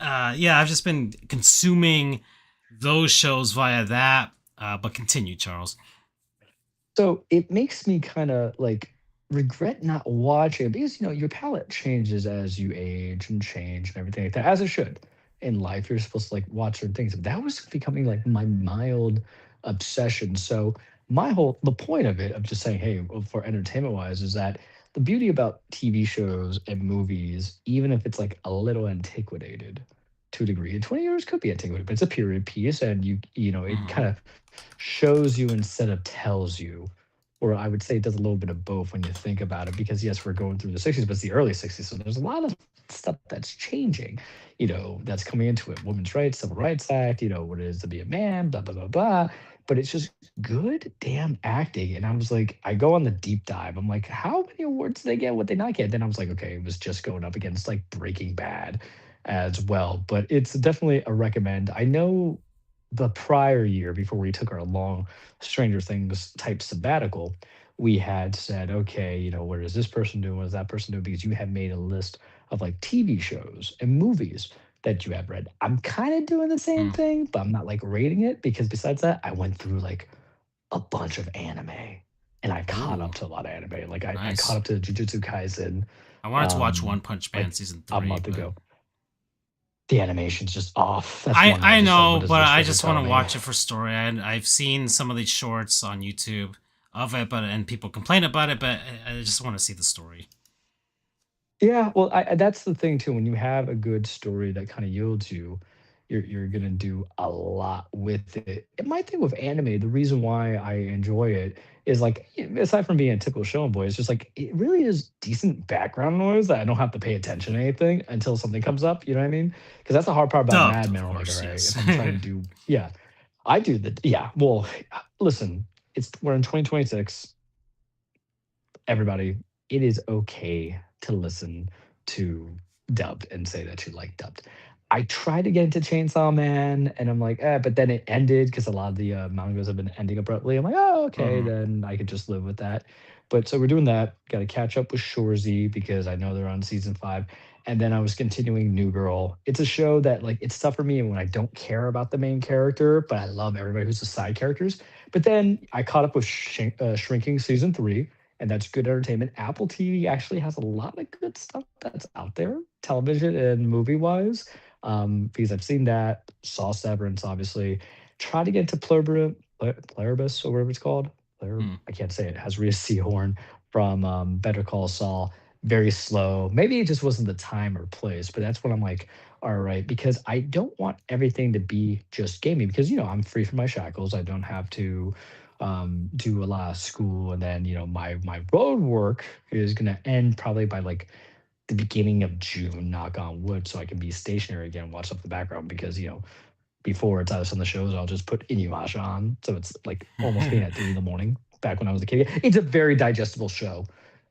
yeah, I've just been consuming those shows via that. But continue, Charles. So it makes me kind of like regret not watching it because your palate changes as you age and change and everything like that, as it should. In life, you're supposed to like watch certain things. But that was becoming like my mild obsession. So the point of it of just saying, hey, well, for entertainment wise, is that the beauty about TV shows and movies, even if it's like a little antiquated to a degree, and 20 years could be antiquated, but it's a period piece, and it Hmm. kind of shows you instead of tells you, or I would say it does a little bit of both when you think about it. Because yes, we're going through the 60s, but it's the early 60s, so there's a lot of stuff that's changing, that's coming into it. Women's rights, Civil Rights Act, what it is to be a man, blah blah blah blah. But it's just good damn acting. And I was like, I go on the deep dive. I'm like, how many awards did they get? What they not get? Then I was like, okay, it was just going up against like Breaking Bad as well. But it's definitely a recommend. I know the prior year, before we took our long Stranger Things type sabbatical, we had said, okay, what is this person doing? What is that person doing? Because you had made a list of like TV shows and movies that you have read. I'm kind of doing the same thing, but I'm not like rating it because besides that, I went through like a bunch of anime and I caught Ooh, up to a lot of anime. Like I caught nice. up to Jujutsu Kaisen I wanted to watch One um Punch Man like season a three, month but ago. The animation's just off. That's one I I just like, know, what does but this I trigger just want tell to me? watch it for story. I've seen some of these shorts on YouTube of it, but and people complain about it, but I just want to see the story. Yeah, well, that's the thing too. When you have a good story that kind of yields you, you're gonna do a lot with it. And my thing with anime, the reason why I enjoy it is like, aside from being a typical shonen boy, it's just like it really is decent background noise that I don't have to pay attention to anything until something comes up. You know what I mean? Because that's the hard part about Dubbed, Mad of Men. I'm like, all course, right, yes. if I'm trying to do, yeah, I do the, yeah. Well, listen, we're in 2026. Everybody, it is okay to listen to dubbed and say that you like dubbed. I tried to get into Chainsaw Man, and I'm like, but then it ended because a lot of the mangas have been ending abruptly. I'm like, oh, okay, Hmm. then I could just live with that. But so we're doing that. Got to catch up with Shorzy because I know they're on season 5. And then I was continuing New Girl. It's a show that like it's tough for me when I don't care about the main character, but I love everybody who's the side characters. But then I caught up with Shrinking season 3, and that's good entertainment. Apple TV actually has a lot of good stuff that's out there, television and movie wise. Because I've seen that, saw Severance, obviously. Try to get into Pluribus or whatever it's called. I can't say it. Has Rhea Seahorn from Better Call Saul. Very slow. Maybe it just wasn't the time or place, but that's when I'm like, all right, because I don't want everything to be just gaming because I'm free from my shackles. I don't have to do a lot of school, and then my road work is gonna end probably by like the beginning of June, knock on wood, so I can be stationary again, watch up the background because before it's out of some of the shows, I'll just put Inuyasha on, so it's like almost being at 3 in the morning. Back when I was a kid, it's a very digestible show,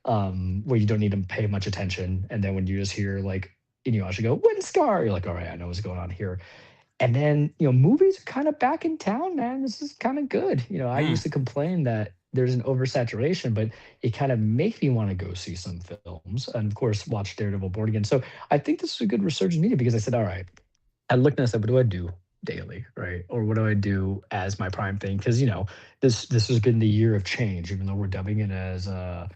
where you don't need to pay much attention, and then when you just hear like Inuyasha go Windscar, you're like, all right, I know what's going on here. And then, movies are kind of back in town, man. This is kind of good. I Hmm. used to complain that there's an oversaturation, but it kind of makes me want to go see some films and, of course, watch Daredevil Born Again. So I think this is a good resurgent media because I said, all right, I looked and I said, what do I do daily, right? Or what do I do as my prime thing? Because this has been the year of change, even though we're dubbing it as the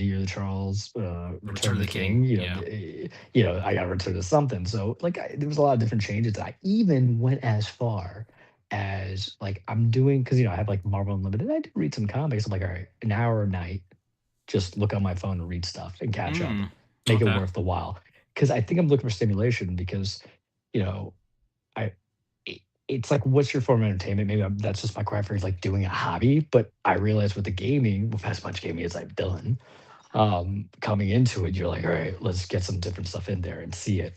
year that Charles The Return returned of the the King. king. Yeah. I got to return to something. So like, there was a lot of different changes. I even went as far as like I'm doing because I have like Marvel Unlimited. I do read some comics. I'm like, all right, an hour a night, just look on my phone and read stuff and catch up, Mm. make it Okay. worth the while. Because I think I'm looking for stimulation because you know I it's like, what's your form of entertainment? Maybe that's just my cry for like doing a hobby. But I realize with the gaming, with as much gaming as I've done, coming into it, you're like, all right, let's get some different stuff in there and see it.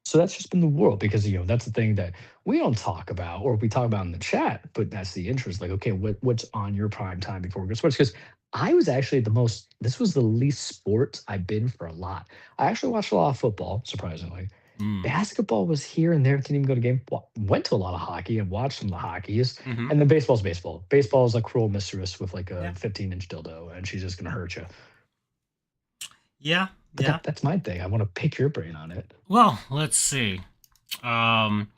So that's just been the world because that's the thing that we don't talk about or we talk about in the chat, but that's the interest. Like, okay, what's on your prime time before we go to sports? Because I was actually the most. This was the least sports I've been for a lot. I actually watched a lot of football, surprisingly. Mm. Basketball was here and there. Didn't even go to game. Went to a lot of hockey and watched some of the hockeys. Hmm. And then baseball's baseball. Baseball is a cruel mistress with like a Yeah. 15-inch dildo, and she's just gonna hurt you. Yeah. But Yeah. that's my thing. I want to pick your brain on it. Well, let's see. I mean,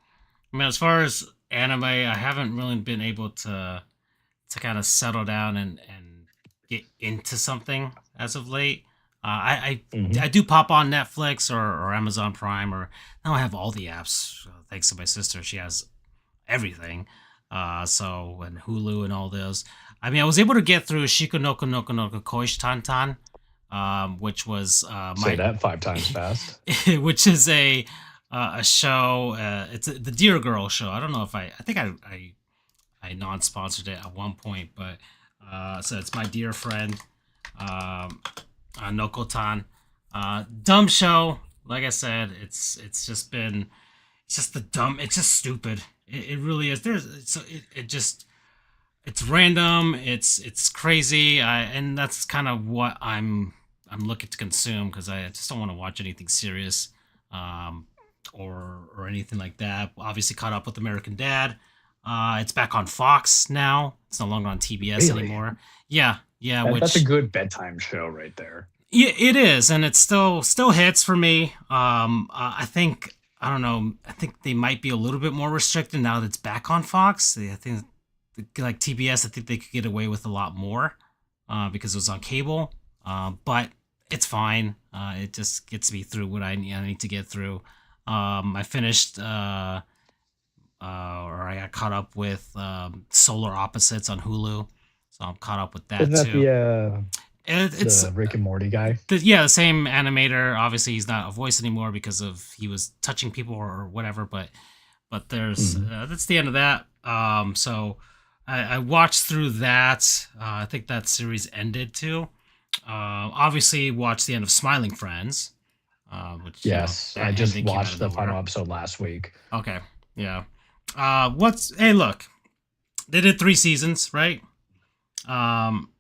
as far as anime, I haven't really been able to kind of settle down and get into something as of late. I Hmm. do pop on Netflix or Amazon Prime, or now I have all the apps thanks to my sister. She has everything. So and Hulu and all those. I mean, I was able to get through Shiko no Koish Tantan, which was Say my that 5 times fast. which is a show. It's the Dear Girl show. I don't know if I think I non-sponsored it at one point, but so it's my dear friend um, Nokotan. Dumb show. Like I said, it's just been it's just the dumb. It's just stupid. It really is. It just it's random. It's crazy. And that's kind of what I'm looking to consume because I just don't want to watch anything serious. Um, or anything like that. Obviously, caught up with American Dad. It's back on Fox now. It's no longer on TBS Really? anymore. Yeah, yeah. That's a Which good bedtime show right there. yeah, it is, and it still hits for me. I think I don't know. I think they might be a little bit more restricted now that it's back on Fox. I think like TBS, I think they could get away with a lot more because it was on cable. But it's fine. It just gets me through what I need to get through. I finished or I got caught up with Solar Opposites on Hulu, so I'm caught up with Isn't that that too. It's the Rick and Morty guy? yeah, the same animator. Obviously, he's not a voice anymore because of he was touching people or whatever. But there's Mhm. that's the end of that. So I watched through that. I think that series ended too. Obviously, watched the end of Smiling Friends, which Yes, I that just ending came out of watched the final nowhere. episode last week. Okay, yeah. What's hey look, they did 3 seasons, right? Um,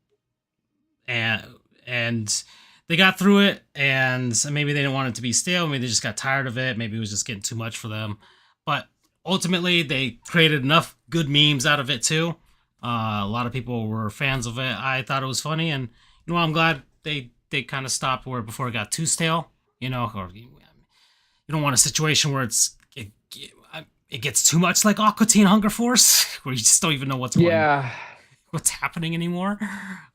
and and they got through it, and maybe they didn't want it to be stale. Maybe they just got tired of it. Maybe it was just getting too much for them. But ultimately, they created enough good memes out of it too. A lot of people were fans of it. I thought it was funny, and I'm glad they kind of stopped where before it got too stale. Or you don't want a situation where it gets too much like Aqua Teen Hunger Force, where you just don't even know Yeah, what's happening anymore.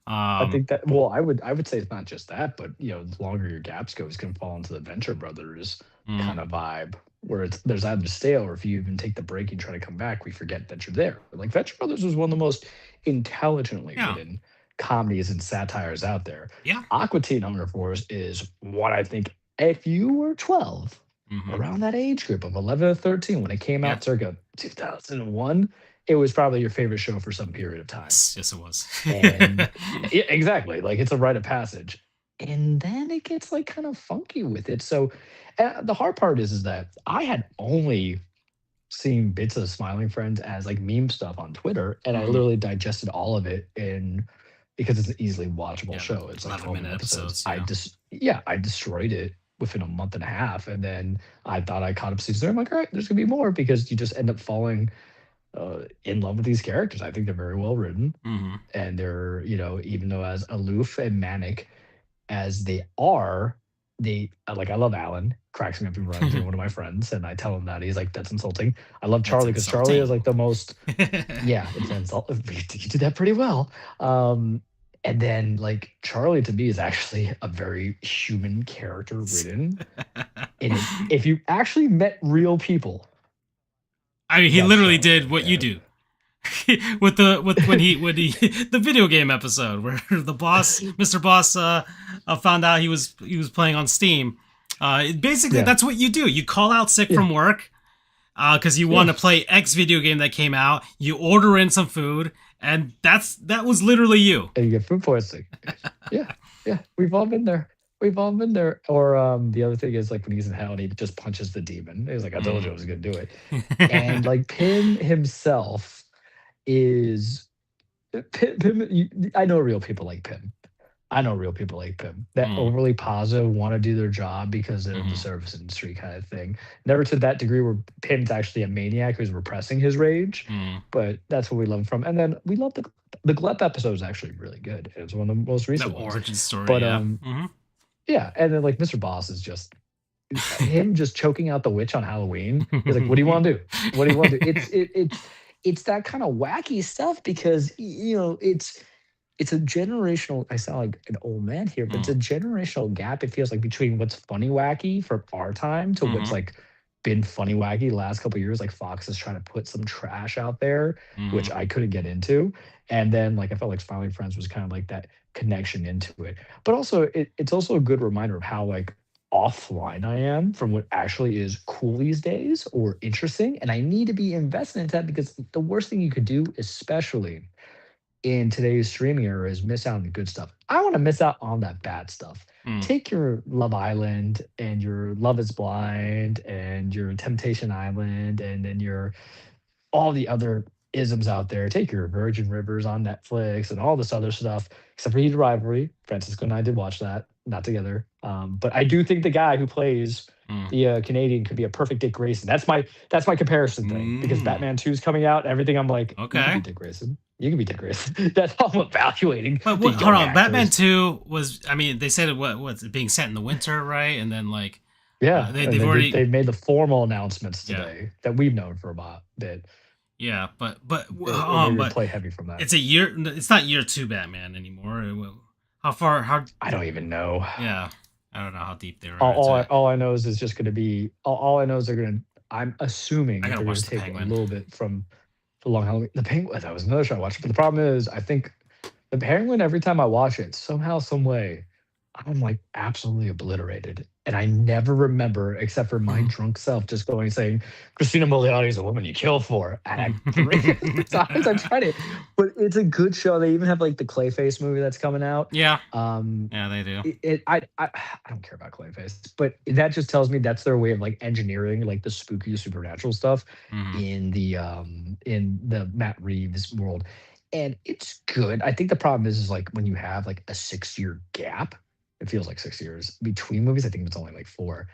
I Um, think that. Well, I would say it's not just that, but the longer your gaps go, it's gonna fall into the Venture Brothers mm, kind of vibe, where there's either stale, or if you even take the break and try to come back, we forget that you're there. Like Venture Brothers was one of the most intelligently yeah, written comedies and satires out there. yeah. Aqua Teen Hunger Force is what I think. If you were 12, Hmm. around that age group of 11 to 13, when it came Yeah. out circa 2001, it was probably your favorite show for some period of time. Yes, yes, it was. And yeah, exactly, like it's a rite of passage. And then it gets like kind of funky with it. So the hard part is that I had only seen bits of Smiling Friends as like meme stuff on Twitter, and I Mhm. literally digested all of it in because it's an easily watchable Yeah, the show. It's like 12 11-minute minute episodes. episodes. Yeah. I destroyed it within a month and a half, and then I thought I caught up season 3. I'm like, all right, there's gonna be more because you just end up falling in love with these characters. I think they're very well written, Hmm. and they're even though as aloof and manic as they are, they like I love Alan, cracks me up. He runs into one of my friends, and I tell him that he's like, "That's insulting." I love That's Charlie because Charlie is like insulting. the most yeah, it's an insult. You did that pretty well. And then like Charlie to me is actually a very human character written. And if you actually met real people, I mean, he that's literally Charlie did right what you there. do. With the with when he the video game episode where the boss, Mr. Boss, found out he was playing on Steam. Basically, Yeah, that's what you do. You call out sick yeah, from work because you want yeah. to play X video game that came out. You order in some food, and that was literally you. And you get food poisoning. Yeah, yeah, we've all been there. We've all been there. Or the other thing is like when he's in hell and he just punches the demon. He's like, I told you I Mm. was gonna do it. And like Pim himself is Pim. I know real people like Pim. I know real people like Pim that Mm. overly positive want to do their job because they're in the Hmm. service industry kind of thing. Never to that degree where Pim's actually a maniac who's repressing his rage, Mm. but that's what we love him from. And then we love the Glep episode is actually really good. It's one of the most The recent ones. origin story, But yeah. Hmm. yeah, and then like Mr. Boss is just him just choking out the witch on Halloween. He's like, "What do you want to do? What do you want to do?" It's that kind of wacky stuff because it's a generational. I sound like an old man here, but it's Mm. a generational gap. It feels like between what's funny wacky for our time to what's Hmm. like been funny wacky the last couple of years. Like Fox is trying to put some trash out there, which Hmm. I couldn't get into. And then like I felt like Smiling Friends was kind of like that connection into it. But also it's also a good reminder of how like offline I am from what actually is cool these days or interesting. And I need to be invested into that because the worst thing you could do, especially in today's streaming era, is miss out on the good stuff. I want to miss out on that bad stuff. Mm. Take your Love Island and your Love is Blind and your Temptation Island and then your all the other isms out there. Take your Virgin Rivers on Netflix and all this other stuff, except for Heated Rivalry. Francisco and I did watch that, not together. But I do think the guy who plays Mm. the Canadian could be a perfect Dick Grayson. That's my comparison thing because Mm. Batman 2 is coming out. And everything I'm like, you could be Okay. Dick Grayson. You could be Dick Grayson. That's how I'm evaluating But the what? Hold young on. Batman actors. 2 was. I mean, they said what's it being set in the winter, right? And then like Yeah, and they've already. they've made the formal announcements Yeah. today that we've known for about bit. Yeah. And they're gonna But play heavy from that. it's a year. It's not year two Batman anymore. How far? How? I don't even know. Yeah. I don't know how deep they All, are all, into I, it. all I know is it's just going to be all I know is they're going to. I'm I assuming gotta they're going watch to the take a Penguin. little bit from the Long Halloween. The Penguin, that was another show I watched. But the problem is, I think the Penguin. Every time I watch it, somehow, some way, I'm like absolutely obliterated, and I never remember except for my drunk self just going saying, "Christina Milioti is a woman you kill for." And I three times I tried it, but it's a good show. They even have like the Clayface movie that's coming out. Yeah. Um, Yeah, they do. I don't care about Clayface, but that just tells me that's their way of like engineering like the spooky supernatural stuff Hmm. in the Matt Reeves world. And it's good. I think the problem is like when you have like a 6 year gap, it feels like 6 years between movies. I think it's only like four.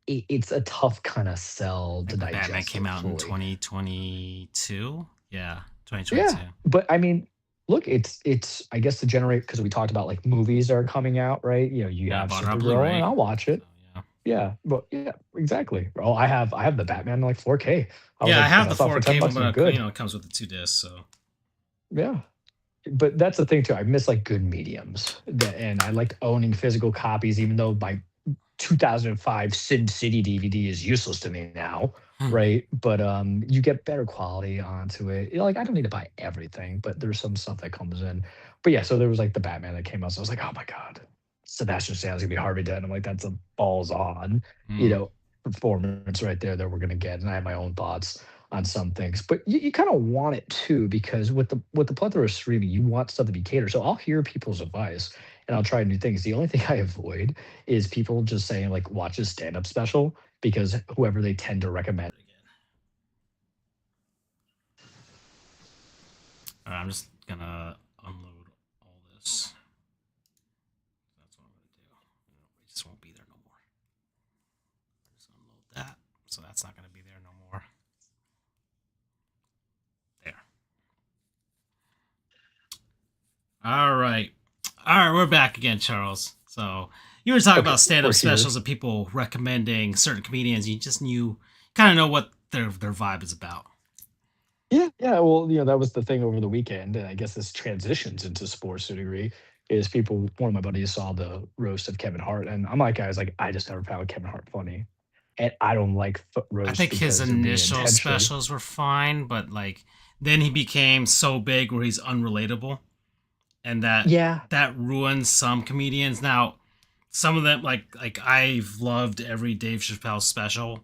It's a tough kind of sell I to think the Batman digest came it out in fully. 2022. Yeah, Yeah, 2022. but I mean, look, it's I guess to generate because we talked about like movies that are coming out, right? You Yeah, I have bought it on Supergirl, and Blu-ray. I'll watch So it. yeah. Yeah, but yeah, exactly. Oh, I have the Batman in like 4K. I was Yeah, I like, have the that's off for 10 4K one, bucks. I'm but good. it comes with the two discs. So Yeah, but that's the thing too. I miss like good mediums, and I like owning physical copies, even though my 2005 Sin City DVD is useless to me now, right? But you get better quality onto it. Like I don't need to buy everything, but there's some stuff that comes in. But yeah, so there was like the Batman that came out. So I was like, oh my god, Sebastian Stan's gonna be Harvey Dent. I'm like, that's a balls on, you mm. know, performance right there that we're gonna get. And I have my own thoughts. on some things. But you kind of want it too, because with the plethora of streaming, you want stuff to be catered. So I'll hear people's advice and I'll try new things. The only thing I avoid is people just saying like watch a stand-up special, because whoever they tend to recommend. All right, I'm just gonna unload all this. That's what I'm gonna do. It just won't be there no more. Just unload that, so that's not gonna be there no more. There. All right, we're back again, Charles. So you were talking about stand-up specials of people recommending certain comedians. You just kind of know what their vibe is about. Yeah. Well, that was the thing over the weekend, and I guess this transitions into sports to a degree. Is people? One of my buddies saw the roast of Kevin Hart, and I'm like, guys, like I just never found Kevin Hart funny, and I don't like I roast think his because they're being initial intentional. specials were fine, but like then he became so big where he's unrelatable, and Yeah, that ruins some comedians. Now, some of them like I've loved every Dave Chappelle special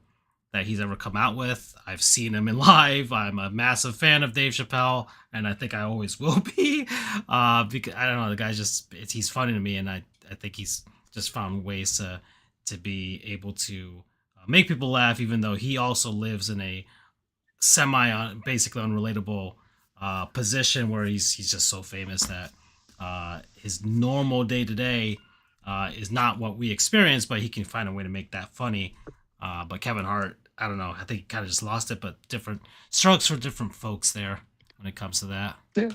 that he's ever come out with. I've seen him in live. I'm a massive fan of Dave Chappelle, and I think I always will be. Because I don't know, the guy's he's funny to me, and I think he's just found ways to be able to make people laugh, even though he also lives in a basically unrelatable position where he's just so famous that his normal day to day is not what we experience, but he can find a way to make that funny. But Kevin Hart, I don't know. I think he kind of just lost it, but different strokes for different folks there when it comes to that. yeah.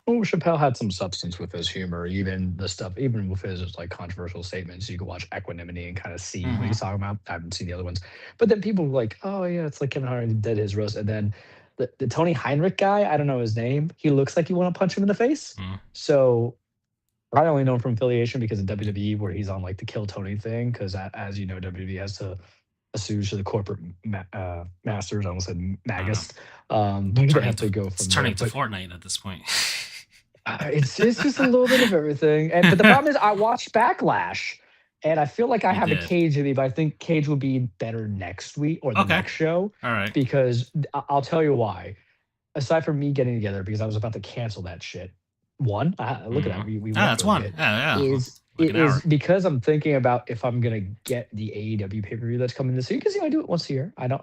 Well, Chappelle had some substance with his humor, even the stuff, even with his like controversial statements. You can watch Equanimity and kind of see what Mm-hmm. he's talking about. I haven't seen the other ones, but then people were like, "Oh yeah, it's like Kevin Hart did his roast," and then the Tony Heinrich guy, I don't know his name. He looks like you want to punch him in the face. Mm-hmm. So I only know him from affiliation because of WWE, where he's on like the Kill Tony thing. Because as you know, WWE has to assuage to the corporate masters. I almost said I don't know. magus. But they have to go It's from turning there. to Fortnite at this point. It's just a little bit of everything. But the problem is, I watched Backlash, and I feel like I You have a did. Cage in me, but I think Cage would be better next week or the Okay. next show, All right. because I'll tell you why. Aside from me getting together, because I was about to cancel that shit. One, look at Mm-hmm. that, we Ah, went that's for a one. bit. Yeah. Is Like it an is hour. because I'm thinking about if I'm gonna get the AEW pay per view that's coming this year, because I do it once a year. I don't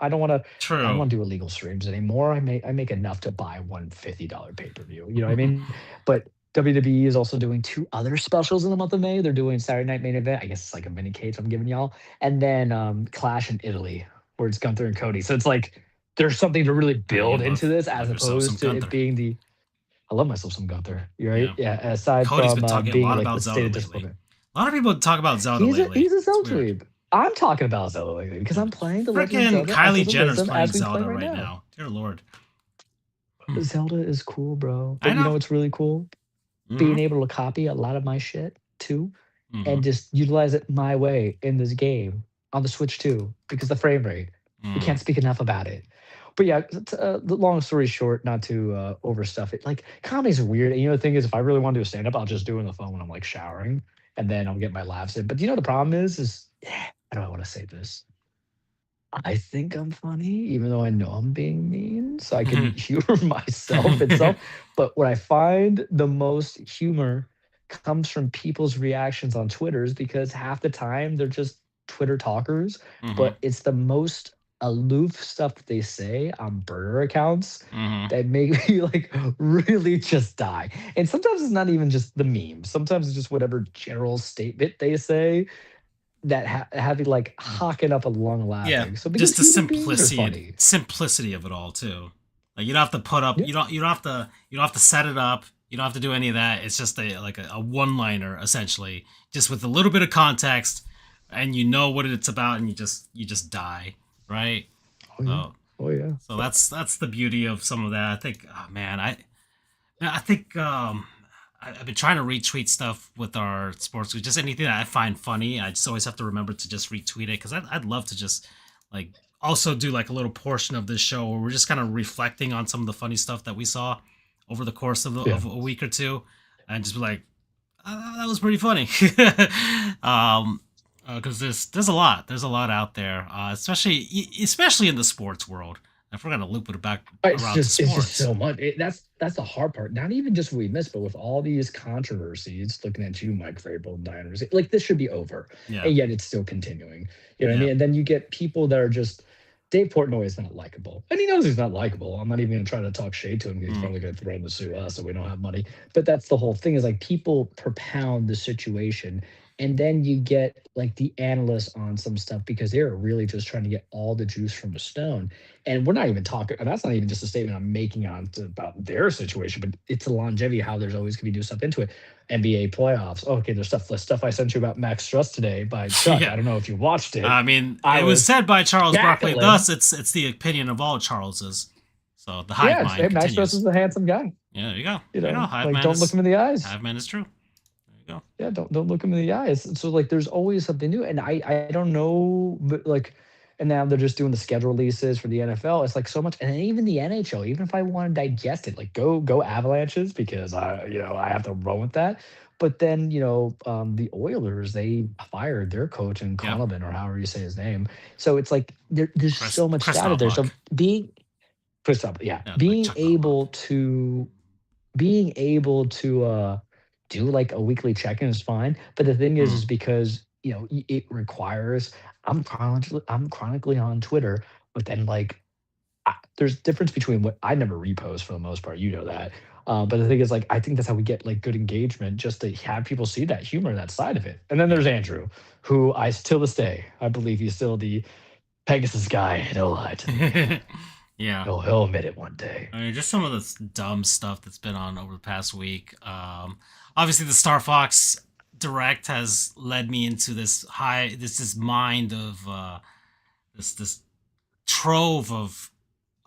True. want to do illegal streams anymore. I make enough to buy one $50 pay per view. You know what I mean? But WWE is also doing two other specials in the month of May. They're doing Saturday Night Main Event. I guess it's like a mini cage I'm giving y'all, and then Clash in Italy, where it's Gunther and Cody. So it's like there's something to really You build into this, love as yourself some opposed to it Gunther. being the. I love myself some Gunther. You're right. Yeah. Yeah. Aside Cody's from been talking a being lot like the about state Zelda of lately. discipline. A lot of people talk about Zelda lately. He's a It's Zelda weird. dweeb. I'm talking about Zelda lately because I'm playing The Legend of Freaking Zelda: Kylie Echoes of Jenner's Wisdom playing as we play Zelda right right now. now. Dear Lord. Hmm. Zelda is cool, bro. I But you know know. what's really cool? Mm-hmm. Being able to copy a lot of my shit too, Mm-hmm. and just utilize it my way in this game on the Switch too, because the frame rate. We Mm. can't speak enough about it. But yeah, the long story short, not to overstuff it. Like comedy's weird. And the thing is, if I really want to do a stand up, I'll just do it on the phone when I'm like showering, and then I'll get my laughs in. But the problem is how do I want to say this? I think I'm funny, even though I know I'm being mean, so I can humor myself itself. But what I find the most humor comes from people's reactions on Twitters, because half the time they're just Twitter talkers, Mm-hmm. but it's the most aloof stuff that they say on burner accounts Mm-hmm. that make me like really just die. And sometimes it's not even just the meme. Sometimes it's just whatever general statement they say that have you like hocking up a lung Yeah. laughing. So because Just the human beings are funny. simplicity of it all too. Like you don't have to put up Yeah. you don't have to set it up. You don't have to do any of that. It's just a one liner essentially, just with a little bit of context, and you know what it's about, and you just die, right? Oh yeah. So Oh yeah. so that's the beauty of some of that. I think, oh man, I think I've been trying to retweet stuff with our sports, just anything that I find funny. I just always have to remember to just retweet it, because I'd love to just like also do like a little portion of this show where we're just kind of reflecting on some of the funny stuff that we saw over the course Yeah. of a week or two, and just be like, that was pretty funny. Because there's a lot out there, especially in the sports world. If we're gonna loop it back It's around to just sports. so much. That's the hard part. Not even just what we missed, but with all these controversies, looking at you, Mike Vrabel and Diana Rossi, like this should be over, Yeah, and yet it's still continuing. You know what I yeah. mean? And then you get people that are just Dave Portnoy is not likable, and he knows he's not likable. I'm not even going to try to talk shade to him. He's Mm. probably going to threaten to sue us, so we don't have money. But that's the whole thing. Is like people propound the situation, and then you get like the analysts on some stuff because they're really just trying to get all the juice from the stone. And we're not even talking, and that's not even just a statement I'm making about their situation, but it's a longevity, how there's always going to be new stuff into it. NBA playoffs. Okay, there's stuff, the stuff I sent you about Max Struss today by Chuck. Yeah. I don't know if you watched it. I mean, I it was was said by Charles Barkley. cackling. Thus, it's the opinion of all Charleses. So the hive Yeah, mind Max Struss is continues. a handsome guy. Yeah, there you go. You There you go. know, like don't look him in the eyes. Hive man is true. There you go. Yeah, don't look him in the eyes. So like, there's always something new, and I don't know, but like, and now they're just doing the schedule releases for the NFL. It's like so much, and then even the NHL. Even if I want to digest it, like go Avalanches because I have to run with that. But then the Oilers, they fired their coach and Yeah, Conovan, or however you say his name. So it's like there's so much data there. So Krasnov. being Christoph, yeah, Yeah, like Chuck being able to do like a weekly check-in is fine, but the thing is Mm. because it requires I'm chronically on Twitter, but then like there's difference between what I never repost for the most part, that. But the thing is, like, I think that's how we get like good engagement, just to have people see that humor, that side of it. And then Yeah. there's Andrew, who I still this day I believe he's still the Pegasus guy, and he'll lie to me. Yeah. He'll admit it one day. I mean, just some of this dumb stuff that's been on over the past week. Obviously, the Star Fox Direct has led me into this mind of this trove of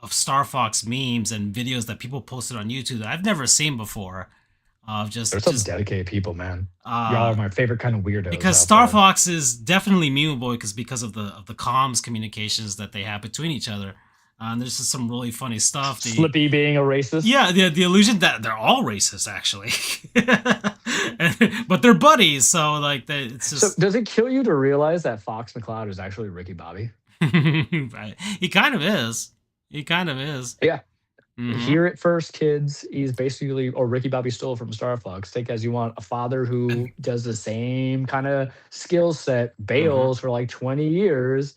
Star Fox memes and videos that people posted on YouTube that I've never seen before. Of There's some dedicated people, man. Y'all uh, are my favorite kind of weirdos because out Star there. Fox is definitely memeable because of the comms communications that they have between each other. And there's just some really funny stuff. Slippy being a racist. Yeah, the illusion that they're all racist actually, but they're buddies. So like it's So just does it kill you to realize that Fox McCloud is actually Ricky Bobby? he kind of is. He kind of is. Yeah. Hmm. Hear it first, kids. He's basically, or Ricky Bobby stole from Star Fox. Take as you want, a father who And does the same kind of skill set, mhm. bails for like 20 years.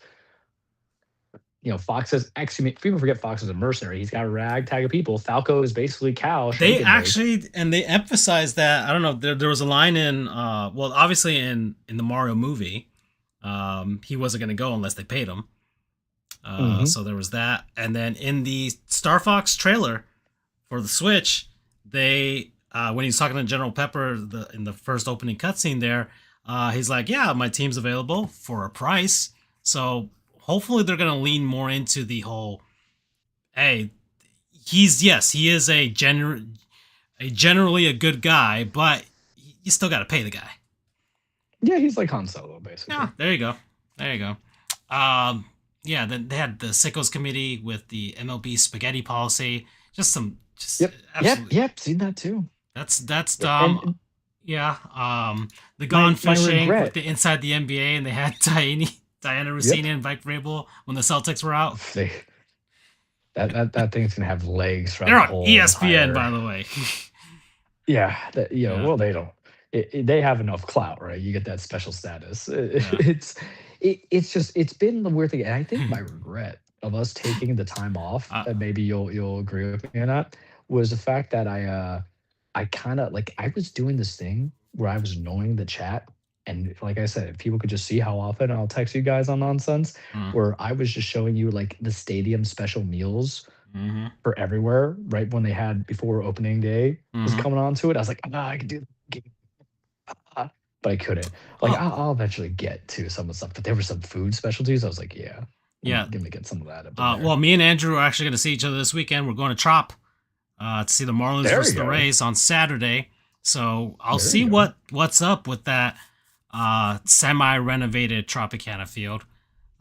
Fox says people forget Fox is a mercenary. He's got a ragtag of people. Falco is basically Cal They shake and bake. actually and they emphasized that. I don't know. There was a line in well, obviously in the Mario movie, he wasn't going to go unless they paid him. Hmm. So there was that, and then in the Star Fox trailer for the Switch, they when he's talking to General Pepper in the first opening cutscene there, he's like, "Yeah, my team's available for a price." So hopefully they're gonna lean more into the whole, "Hey, he is a generally a good guy, but you still got to pay the guy." Yeah, he's like Han Solo, basically. Yeah, there you go, there you go. Yeah, then they had the Sickos Committee with the MLB spaghetti policy. Just Yep, yep, absolutely. yep. Seen that too. That's Yeah, dumb. and Yeah. The gone my fishing with regret. the inside the NBA, and they had Diana Yep. Rossini and Mike Vrabel when the Celtics were out. They, that thing's gonna have legs throughout They're the on whole ESPN, entire. by the way. Yeah, Yeah. well, they don't. They have enough clout, right? You get that special status. Yeah. It's just it's been the weird thing, and I think my regret of us taking the time off, uh, and maybe you'll agree with me or not, was the fact that I kind of like I was doing this thing where I was annoying the chat, and like I said, if people could just see how often I'll text you guys on nonsense, mm, where I was just showing you like the stadium special meals mm-hmm, for everywhere, right when they had before opening day was mm-hmm. coming on to it. I was like, I could do that. But I couldn't. Like, Oh, I'll eventually get to some of the stuff, but there were some food specialties. I was like, yeah, yeah. give me get some of that up in Well, there. me and Andrew are actually going to see each other this weekend. We're going to Trop to see the Marlins There versus you the go. Rays on Saturday. So I'll There see you go. what's up with that semi-renovated Tropicana field.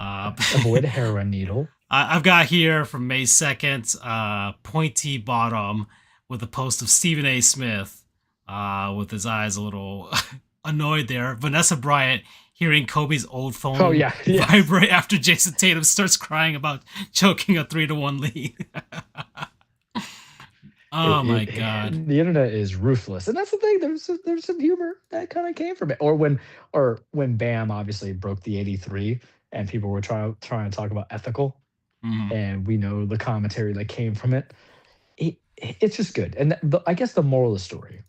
Avoid a heroin needle. I've got here from May 2nd, pointy bottom with a post of Stephen A. Smith with his eyes a little annoyed there. Vanessa Bryant hearing Kobe's old Oh phone yeah, yes. vibrate after Jason Tatum starts crying about choking a 3-1 lead. Oh my god. The internet is ruthless, and that's the thing. There's some humor that kind of came from it. Or when Bam obviously broke the 83, and people were trying to talk about ethical, Mhm. and we know the commentary that came from it. It's just good. And I guess the moral of the story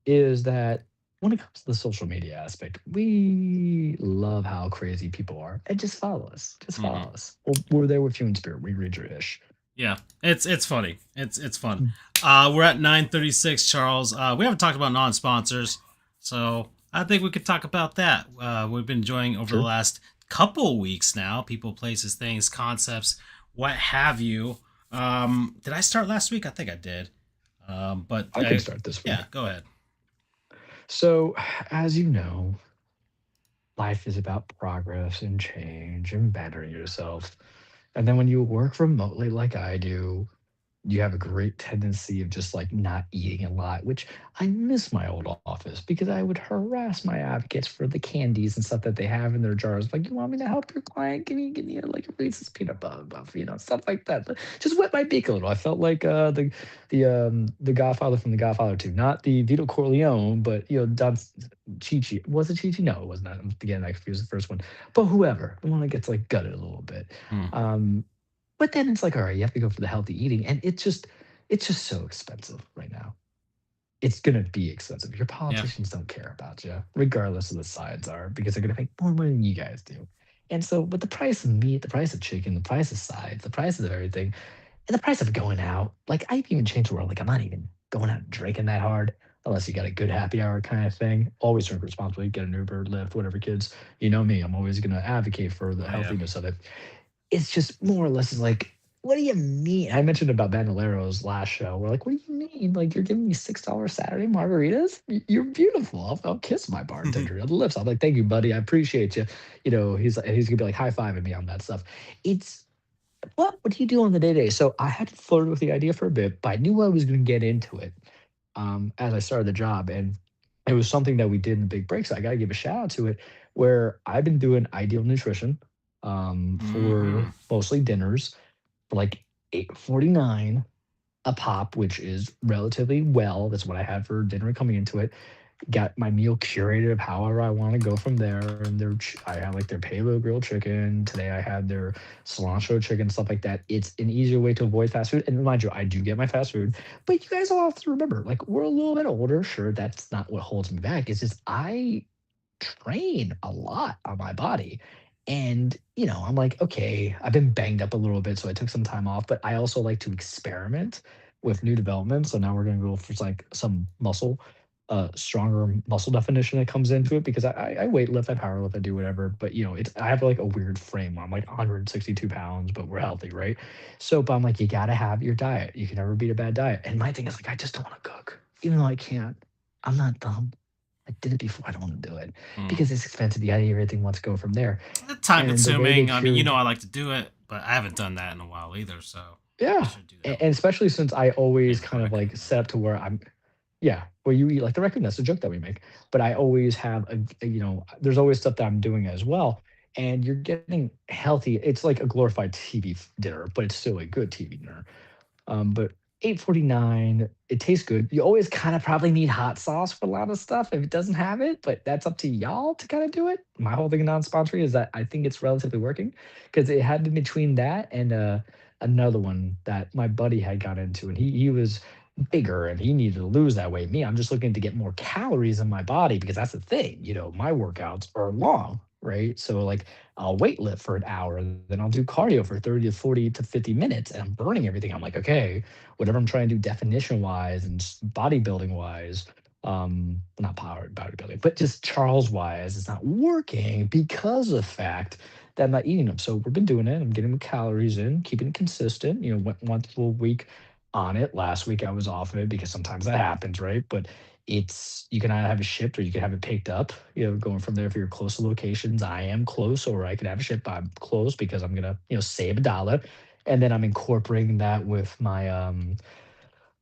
is that when it comes to the social media aspect, we love how crazy people are, and just follow us. Just follow Mhm. us. We're there with you in spirit. We read your ish. Yeah, it's funny. It's fun. We're at 9:36, Charles. We haven't talked about non-sponsors, so I think we could talk about that. We've been enjoying over the Sure. last couple weeks now. People, places, things, concepts, what have you. Did I start last week? I think I did. But I can start this yeah, week. go ahead. So, as you know, life is about progress and change and bettering yourself. And then when you work remotely like I do, you have a great tendency of just like not eating a lot, which I miss my old office because I would harass my advocates for the candies and stuff that they have in their jars. Like, you want me to help your client? Give me like a Reese's peanut butter, stuff like that. Just wet my beak a little. I felt like the Godfather from the Godfather 2, not the Vito Corleone, but Don Chi. Was it Chi? No, it was not. Again, I confused the first one. But whoever, the one that gets like gutted a little bit. Hmm. Um, but then it's like, all right, you have to go for the healthy eating, and it's just so expensive right now. It's gonna be expensive. Your Yeah. politicians don't care about you, regardless of the sides are, because they're gonna make more money than you guys do. And so, with the price of meat, the price of chicken, the price of sides, the prices of everything, and the price of going out, like I've even changed the world. Like I'm not even going out and drinking that hard unless you got a good happy hour kind of thing. Always drink responsibly, get an Uber, Lyft, whatever, kids. You know me, I'm always gonna advocate for the Oh yeah. healthiness of it. It's just more or less like, what do you mean? I mentioned about Bandolero's last show. We're like, what do you mean? Like, you're giving me $6 Saturday margaritas? You're beautiful. I'll kiss my bartender on the lips. I'm like, thank you, buddy. I appreciate you. He's gonna be like high fiving me on that stuff. It's what do you do on the day to day? So I had flirted with the idea for a bit, but I knew I was gonna get into it as I started the job, and it was something that we did in the big break. So I got to give a shout out to it, where I've been doing ideal nutrition for Hmm. mostly dinners for like 8.49 a pop, which is relatively well. That's what I had for dinner coming into it. Got my meal curated of however I want to go from there. And I had like their paleo grilled chicken. Today I had their cilantro chicken, stuff like that. It's an easier way to avoid fast food. And mind you, I do get my fast food, but you guys all have to remember, like, we're a little bit older. Sure, that's not what holds me back. It's just I train a lot on my body. And, I'm like, okay, I've been banged up a little bit, so I took some time off, but I also like to experiment with new development. So now we're going to go for like some stronger muscle definition that comes into it, because I weight lift, I power lift, I do whatever. But, I have like a weird frame where I'm like 162 pounds, but we're healthy, right? So, but I'm like, you got to have your diet. You can never beat a bad diet. And my thing is like, I just don't want to cook, even though I can't. I'm not dumb. I did it before. I don't want to do it Hmm. because it's expensive. You got to eat everything. Let's go from there. Time And the way they consuming. I mean, cured, I like to do it, but I haven't done that in a while either. So I yeah, should do that and more. especially since I always Save kind of quick. like set up to where yeah, where you eat like the raccoon. That's a joke that we make. But I always have there's always stuff that I'm doing as well. And you're getting healthy. It's like a glorified TV dinner, but it's still a good TV dinner. But 8.49, it tastes good. You always kind of probably need hot sauce for a lot of stuff if it doesn't have it, but that's up to y'all to kind of do it. My whole thing non-sponsoring is that I think it's relatively working, because it had in between that and another one that my buddy had got into, and he was bigger and he needed to lose that weight. Me, I'm just looking to get more calories in my body, because that's the thing. My workouts are long, right? So like, I'll weight lift for an hour, then I'll do cardio for 30 to 40 to 50 minutes, and I'm burning everything. I'm like, okay, whatever I'm trying to do definition wise and bodybuilding wise, not power bodybuilding, but just Charles wise, it's not working because of the fact that I'm not eating them. So we've been doing it. I'm getting the calories in, keeping it consistent, went one full week on it. Last week I was off of it because sometimes that happens, right? But you can either have it shipped or you can have it picked up. Going from there, if you're close to locations, I am close, or I can have it shipped. I'm close because I'm gonna save a dollar, and then I'm incorporating that with my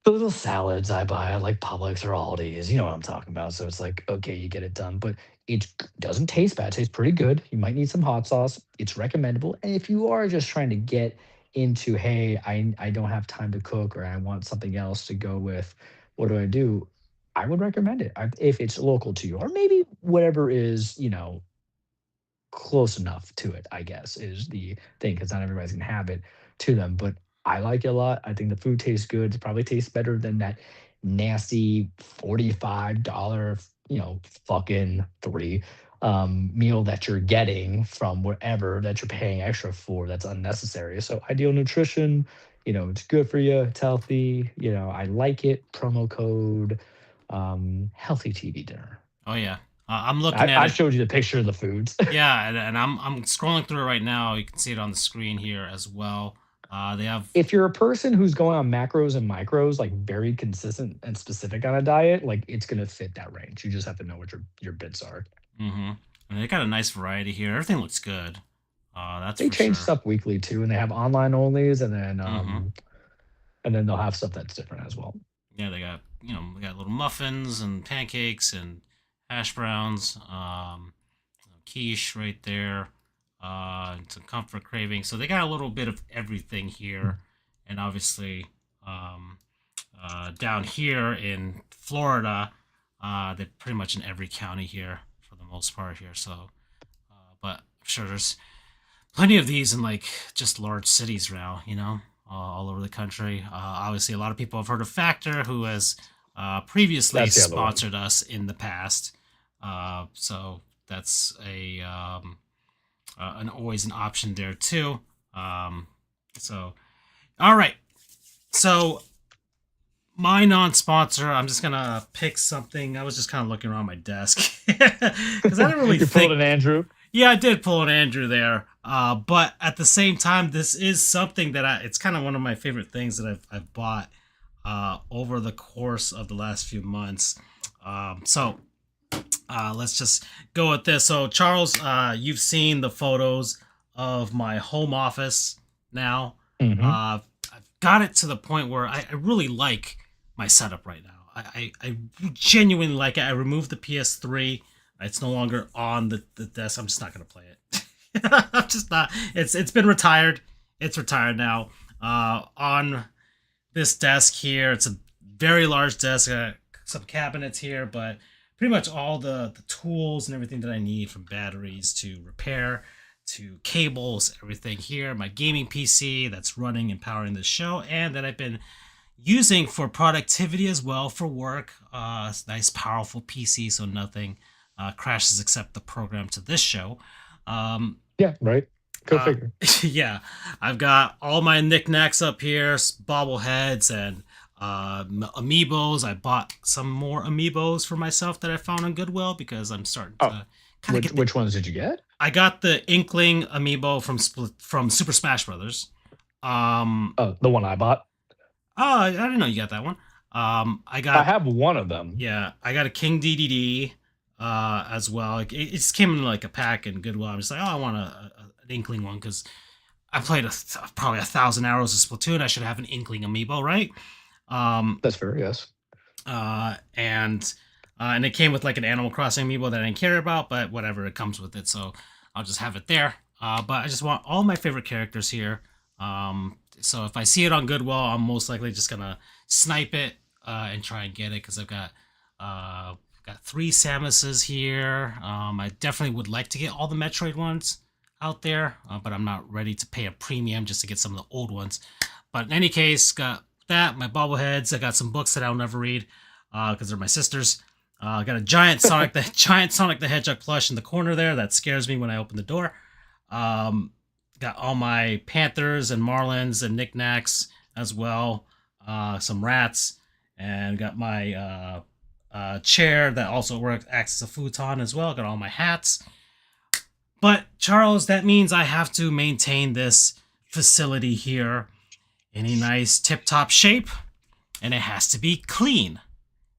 The little salads I buy at like Publix or Aldi's, you know what I'm talking about. So it's like, okay, you get it done, but doesn't taste bad. It tastes pretty good. You might need some hot sauce. It's recommendable. And if you are just trying to get into, hey, I don't have time to cook or I want something else to go with, what do I do? I would recommend it if it's local to you, or maybe whatever is, close enough to it, I guess, is the thing, because not everybody's gonna have it to them. But I like it a lot. I think the food tastes good. It probably tastes better than that nasty $45, fucking three meal that you're getting from wherever that you're paying extra for. That's unnecessary. So ideal nutrition, it's good for you. It's healthy. I like it. Promo code healthy TV dinner. Oh yeah, I'm looking at I it. showed you the picture of the foods. Yeah, and I'm scrolling through it right now. You can see it on the screen here as well. They have. If you're a person who's going on macros and micros, like very consistent and specific on a diet, like it's gonna fit that range. You just have to know what your bits are. Mm-hmm. And they got a nice variety here. Everything looks good. That's They for change sure. stuff weekly too, and they have online onlys, Mm-hmm. and then they'll have stuff that's different as well. Yeah, they got little muffins and pancakes and hash browns, quiche right there, and some comfort craving. So they got a little bit of everything here, and obviously, um, down here in Florida, they're pretty much in every county here for the most part here. So, but I'm sure there's plenty of these in like just large cities now, all over the country. Obviously, a lot of people have heard of Factor, who has previously That's the other one. sponsored us in the past. So that's always an option there too. So, all right. So my non-sponsor, I'm just gonna pick something. I was just kind of looking around my desk because I didn't really You pulled think. an Andrew. Yeah, I did pull an Andrew there. But at the same time, this is something that it's kind of one of my favorite things that I've bought over the course of the last few months. So let's just go with this. So Charles, you've seen the photos of my home office now. Hmm. I've got it to the point where I really like my setup right now. I genuinely like it. I removed the PS3. It's no longer on the desk. I'm just not gonna play it. I'm just not. It's been retired. It's retired now. On this desk here, it's a very large desk. Some cabinets here, but pretty much all the tools and everything that I need, from batteries to repair to cables, everything here. My gaming PC that's running and powering this show, and that I've been using for productivity as well for work. It's a nice, powerful PC, so nothing crashes except the program to this show. Um, Yeah, right. Go uh, figure. yeah, I've got all my knickknacks up here, bobbleheads and amiibos. I bought some more amiibos for myself that I found on Goodwill because I'm starting Oh, to kind of which get the. which ones did you get? I got the Inkling amiibo from Super Smash Brothers. Um, Oh, the one I bought. I didn't know you got that one. I I got have one of them. Yeah, I got a King DDD as well. Like, it just came in like a pack in Goodwill. I'm just like, oh, I want an Inkling one because I played probably 1,000 hours of Splatoon. I should have an Inkling amiibo, right? Um, That's fair. Yes. uh, and and it came with like an Animal Crossing amiibo that I didn't care about, but whatever, it comes with it, so I'll just have it there. But I just want all my favorite characters here. So if I see it on Goodwill, I'm most likely just gonna snipe it and try and get it because I've got 3 Samuses here. I definitely would like to get all the Metroid ones out there, but I'm not ready to pay a premium just to get some of the old ones. But in any case, got that, my bobbleheads. I got some books that I'll never read because they're my sisters. I got a giant Sonic the Hedgehog plush in the corner there that scares me when I open the door. Um, got all my Panthers and Marlins and knickknacks as well. Some rats, and got my chair that also acts as a futon as well. Got all my hats. But Charles, that means I have to maintain this facility here in a nice tip-top shape, and it has to be clean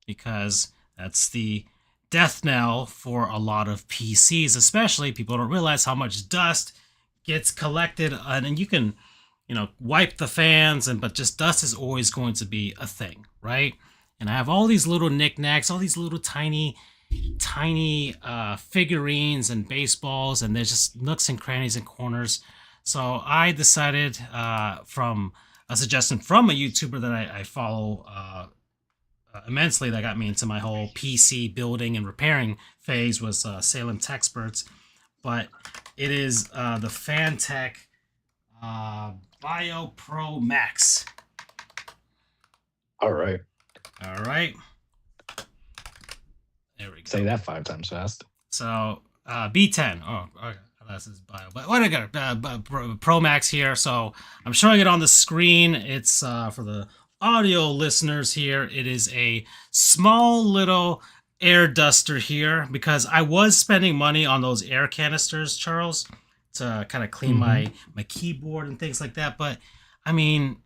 because that's the death knell for a lot of PCs, especially. People don't realize how much dust gets collected, and you can wipe the fans, but just dust is always going to be a thing, right? And I have all these little knickknacks, all these little tiny figurines and baseballs, and there's just nooks and crannies and corners. So I decided, from a suggestion from a YouTuber that I follow immensely, that got me into my whole PC building and repairing phase, was Salem Techsperts. But it is the Fantech Bio Pro Max. All right. All right. There we go. Say that 5 times fast. So B10. Oh, okay. This is bio. But what I got? Pro Max here. So I'm showing it on the screen. It's for the audio listeners here. It is a small little air duster here, because I was spending money on those air canisters, Charles, to kind of clean my keyboard and things like that. But I mean,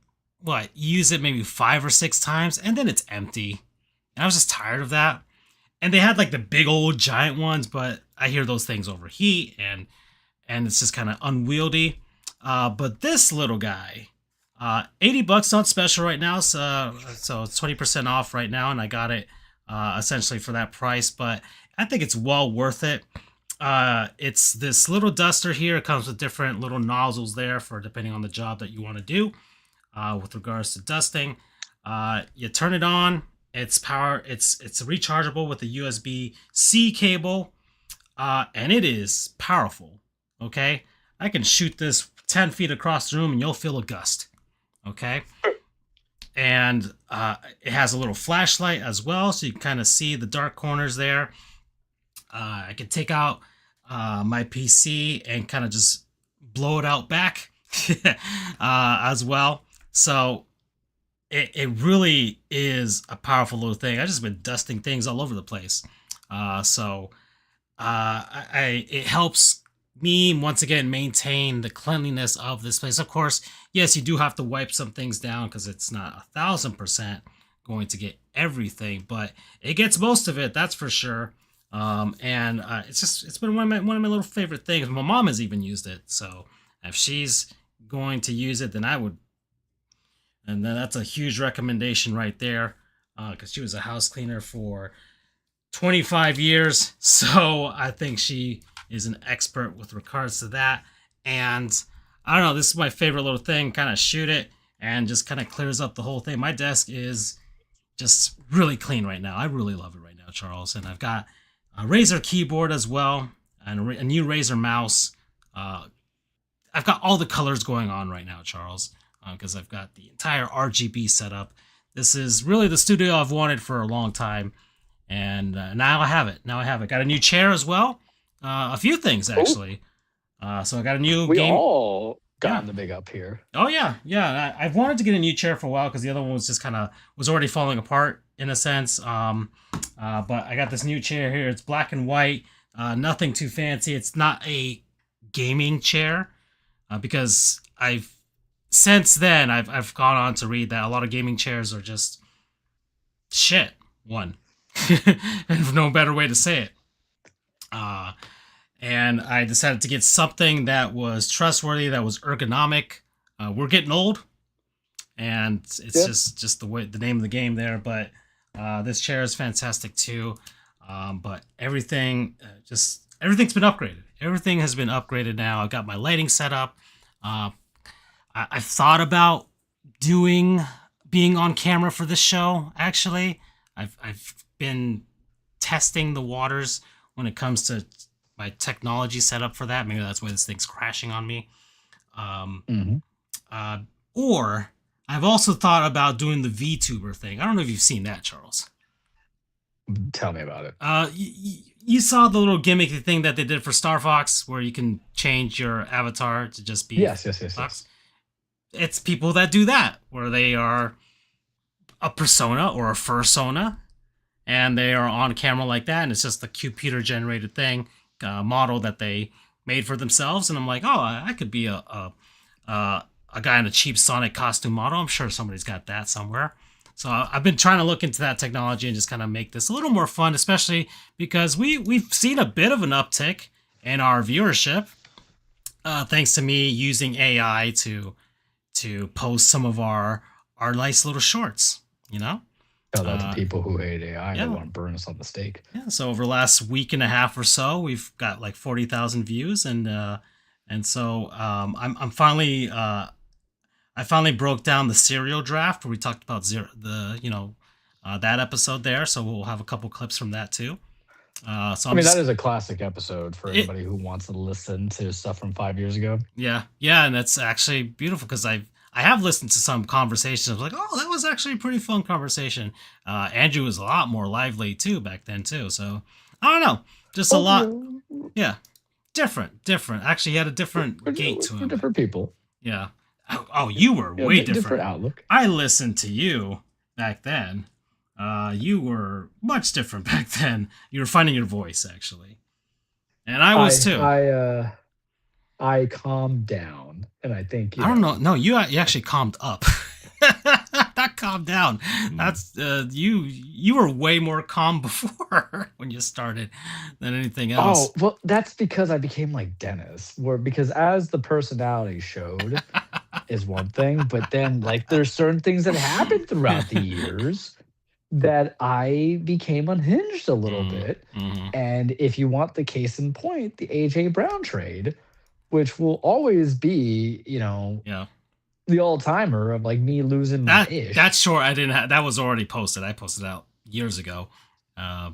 use it maybe 5 or 6 times and then it's empty. And I was just tired of that. And they had like the big old giant ones, but I hear those things overheat and it's just kind of unwieldy. But this little guy, $80 on special right now, so it's 20% off right now, and I got it essentially for that price. But I think it's well worth it. It's this little duster here. It comes with different little nozzles there for depending on the job that you want to do with regards to dusting. You turn it on. It's rechargeable with a USB-C cable, and it is powerful. Okay, I can shoot this 10 feet across the room and you'll feel a gust. Okay, and it has a little flashlight as well, so you can kind of see the dark corners there. I can take out my PC and kind of just blow it out back as well. So it really is a powerful little thing. I've just been dusting things all over the place. It helps me once again maintain the cleanliness of this place. Of course, yes, you do have to wipe some things down because it's not 1,000% going to get everything, but it gets most of it, that's for sure. It's been one of my little favorite things. My mom has even used it, so if she's going to use it, then I would. And then that's a huge recommendation right there, because she was a house cleaner for 25 years, so I think she is an expert with regards to that. And I don't know, this is my favorite little thing. Kind of shoot it and just kind of clears up the whole thing. My desk is just really clean right now. I really love it right now, Charles. And I've got a Razer keyboard as well, and a new Razer mouse. I've got all the colors going on right now, Charles, because I've got the entire RGB setup. This is really the studio I've wanted for a long time, and now I have it. Got a new chair as well. A few things actually. So I got a new We game. all got the big up here. Oh yeah. I've wanted to get a new chair for a while because the other one was just was already falling apart in a sense. But I got this new chair here. It's black and white. Nothing too fancy. It's not a gaming chair because since then I've gone on to read that a lot of gaming chairs are just shit. There's no better way to say it. And I decided to get something that was trustworthy, that was ergonomic. We're getting old, and it's just the name of the game there. But this chair is fantastic too. But everything's been upgraded. Everything has been upgraded now. I've got my lighting set up. I've thought about being on camera for this show. Actually, I've been testing the waters when it comes to my technology setup for that. Maybe that's why this thing's crashing on me. Or I've also thought about doing the VTuber thing. I don't know if you've seen that, Charles. Tell me about it. You saw the little gimmicky thing that they did for Star Fox, where you can change your avatar to just be yes. Fox. It's people that do that, where they are a persona or a fursona, and they are on camera like that, and it's just a computer-generated thing, model that they made for themselves. And I'm like, oh, I could be a guy in a cheap Sonic costume model. I'm sure somebody's got that somewhere. So I've been trying to look into that technology and just kind of make this a little more fun, especially because we've seen a bit of an uptick in our viewership, thanks to me using AI to to post some of our nice little shorts. You know, Shout out to uh, people who hate AI that yeah, want to burn us on the stake. yeah. So over the last week and a half or so, we've got like 40,000 views, and so I'm finally I finally broke down the serial draft where we talked about that episode there. So we'll have a couple clips from that too. So I I'm mean, that just is a classic episode for it. anybody who wants to listen to stuff from 5 years ago. Yeah, yeah, and that's actually beautiful because I have listened to some conversations. I was like, oh, that was actually a pretty fun conversation. Andrew was a lot more lively too back then too. So I don't know, just a Oh, lot. Yeah, different. Actually, he had a different gait to we're him. different people. Yeah. Oh, you were way Different different. outlook. I listened to you back then. You were much different back then. You were finding your voice actually, and I was I too. I uh I calmed down, and I think I don't know. No, you actually calmed up. Not calmed down. mm, That's you were way more calm before when you started than anything oh, else. well, that's because I became like Dennis, where because as the personality showed is one thing, but then like there's certain things that happened throughout the years that I became unhinged a little Mm, bit. hmm. And if you want the case in point, the AJ Brown trade, which will always be, Yeah. the all timer of like me losing my That ish. short I didn't have. That was already posted. I posted out years ago.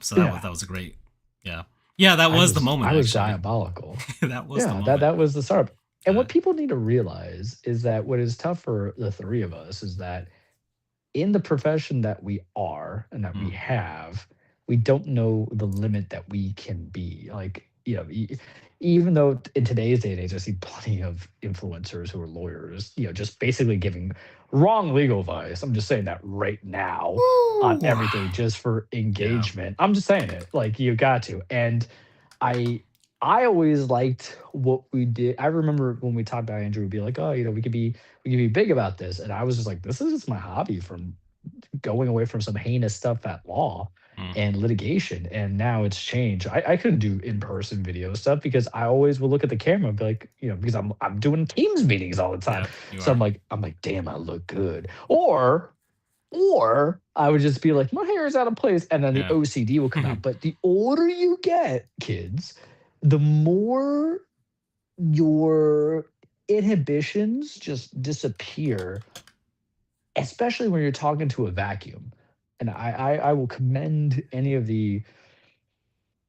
So Yeah. that was a great. Yeah. Yeah, that I was the was moment I was actually. diabolical. That was the Yeah, that moment. that was the startup. And Uh, what people need to realize is that what is tough for the three of us is that in the profession that we are and that we mm, have, we don't know the limit that we can be. Like, even though in today's day and age, I see plenty of influencers who are lawyers, just basically giving wrong legal advice. I'm just saying that right now on woo! everything just for Yeah. engagement. I'm just saying it. Like, you got to. And I I always liked what we did. I remember when we talked about Andrew would be like, "Oh, we could be big about this." And I was just like, "This is just my hobby from going away from some heinous stuff at law Mm, and litigation." And now it's changed. I couldn't do in-person video stuff because I always would look at the camera and be like, because I'm doing Teams meetings all the time. yeah, you So are. I'm like, damn, I look good. Or I would just be like, my hair is out of place, and then the Yeah. OCD will come out. But the older you get, kids, the more your inhibitions just disappear, especially when you're talking to a vacuum. And I will commend any of the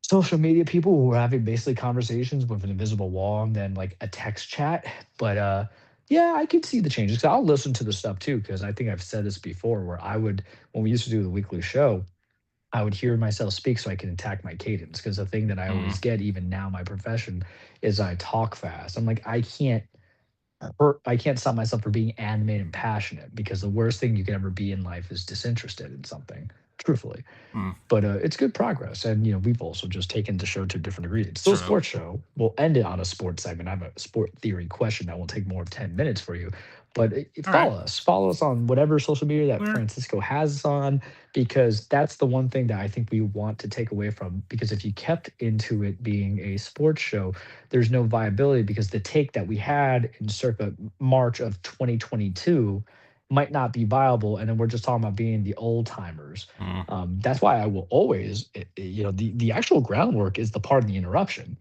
social media people who are having basically conversations with an invisible wall and then like a text chat. But yeah, I could see the changes. 'Cause I'll listen to the stuff too, because I think I've said this before where I would, when we used to do the weekly show, I would hear myself speak so I can attack my cadence. Because the thing that I Mm, always get, even now, my profession, is I talk fast. I'm like, I can't stop myself from being animated and passionate because the worst thing you can ever be in life is disinterested in something, truthfully. mm, But it's good progress, and we've also just taken the show to a different degree. It's still a true. sports show. We'll end it on a sports segment. I have a sport theory question that will take more of 10 minutes for you. But All right. follow us on whatever social media that We're Francisco has us on, because that's the one thing that I think we want to take away from. Because if you kept into it being a sports show, there's no viability because the take that we had in circa March of 2022 might not be viable, and then we're just talking about being the old timers. mm, That's why I will always, the actual groundwork is the part of the interruption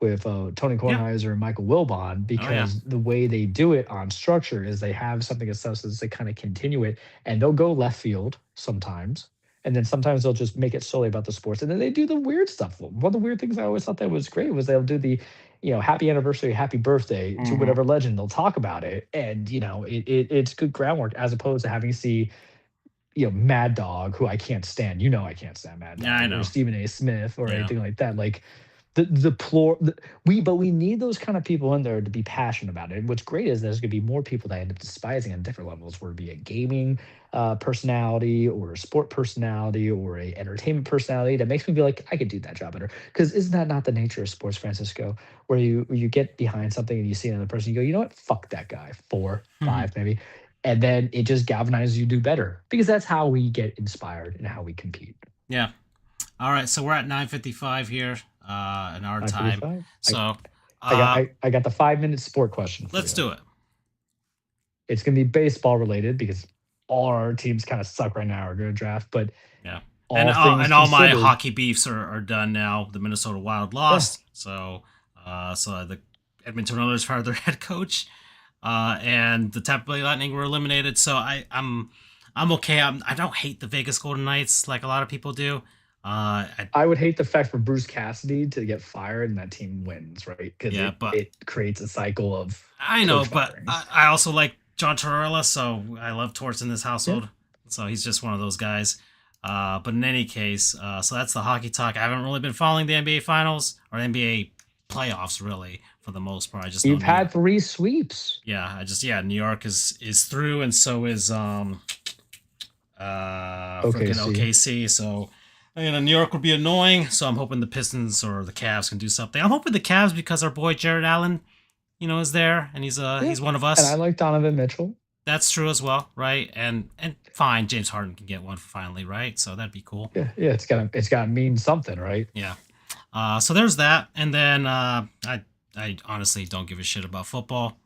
with Tony yeah. Kornheiser and Michael Wilbon, Oh yeah. because the way they do it on structure is they have something of substance, they kind of continue it, and they'll go left field sometimes. And then sometimes they'll just make it solely about the sports. And then they do the weird stuff. One of the weird things I always thought that was great was they'll do the, happy anniversary, happy birthday to Hmm. whatever legend. They'll talk about it. And, it's good groundwork as opposed to having to see Mad Dog, who I can't stand. I can't stand Mad Yeah, I Dog or know. Stephen A. Smith or Yeah. anything like that. Like we need those kind of people in there to be passionate about it. And what's great is there's going to be more people that end up despising on different levels, whether it be a gaming personality or a sport personality or a entertainment personality that makes me be like, I could do that job better. Because isn't that not the nature of sports, Francisco? Where you get behind something and you see another person, you go, you know what? Fuck that guy. Four, five, maybe, and then it just galvanizes you to do better because that's how we get inspired and how we compete. Yeah. All right. So we're at 9:55 here in our time. 5:45. I So I got uh, I got the 5 minute sport question for let's you. do it. It's going to be baseball related because all our teams kind of suck right now. Are going to draft, but Yeah. all things And all my considered, hockey beefs are done now. The Minnesota Wild yeah, lost, so the Edmonton Oilers fired their head coach, and the Tampa Bay Lightning were eliminated. So I'm okay. I don't hate the Vegas Golden Knights like a lot of people do. I, I would hate the fact for Bruce Cassidy to get fired and that team wins, right? Because yeah, but it creates a cycle of I know, coach but firings. I also like John Tortorella, so I love Torts in this Yeah, household. So he's just one of those guys. But in any case, so that's the hockey talk. I haven't really been following the NBA finals or NBA playoffs really for the most part. I just know you've New York. had three sweeps. New York is through, and so is Okay, freaking see, OKC. So New York would be annoying. So I'm hoping the Pistons or the Cavs can do something. I'm hoping the Cavs because our boy Jared Allen, is there and yeah, he's one of and I us. like Donovan Mitchell. That's true as well, right? And fine, James Harden can get one finally, right? So that'd be cool. Yeah, yeah, it's got to mean something, right? Yeah. So there's that, and then I honestly don't give a shit about football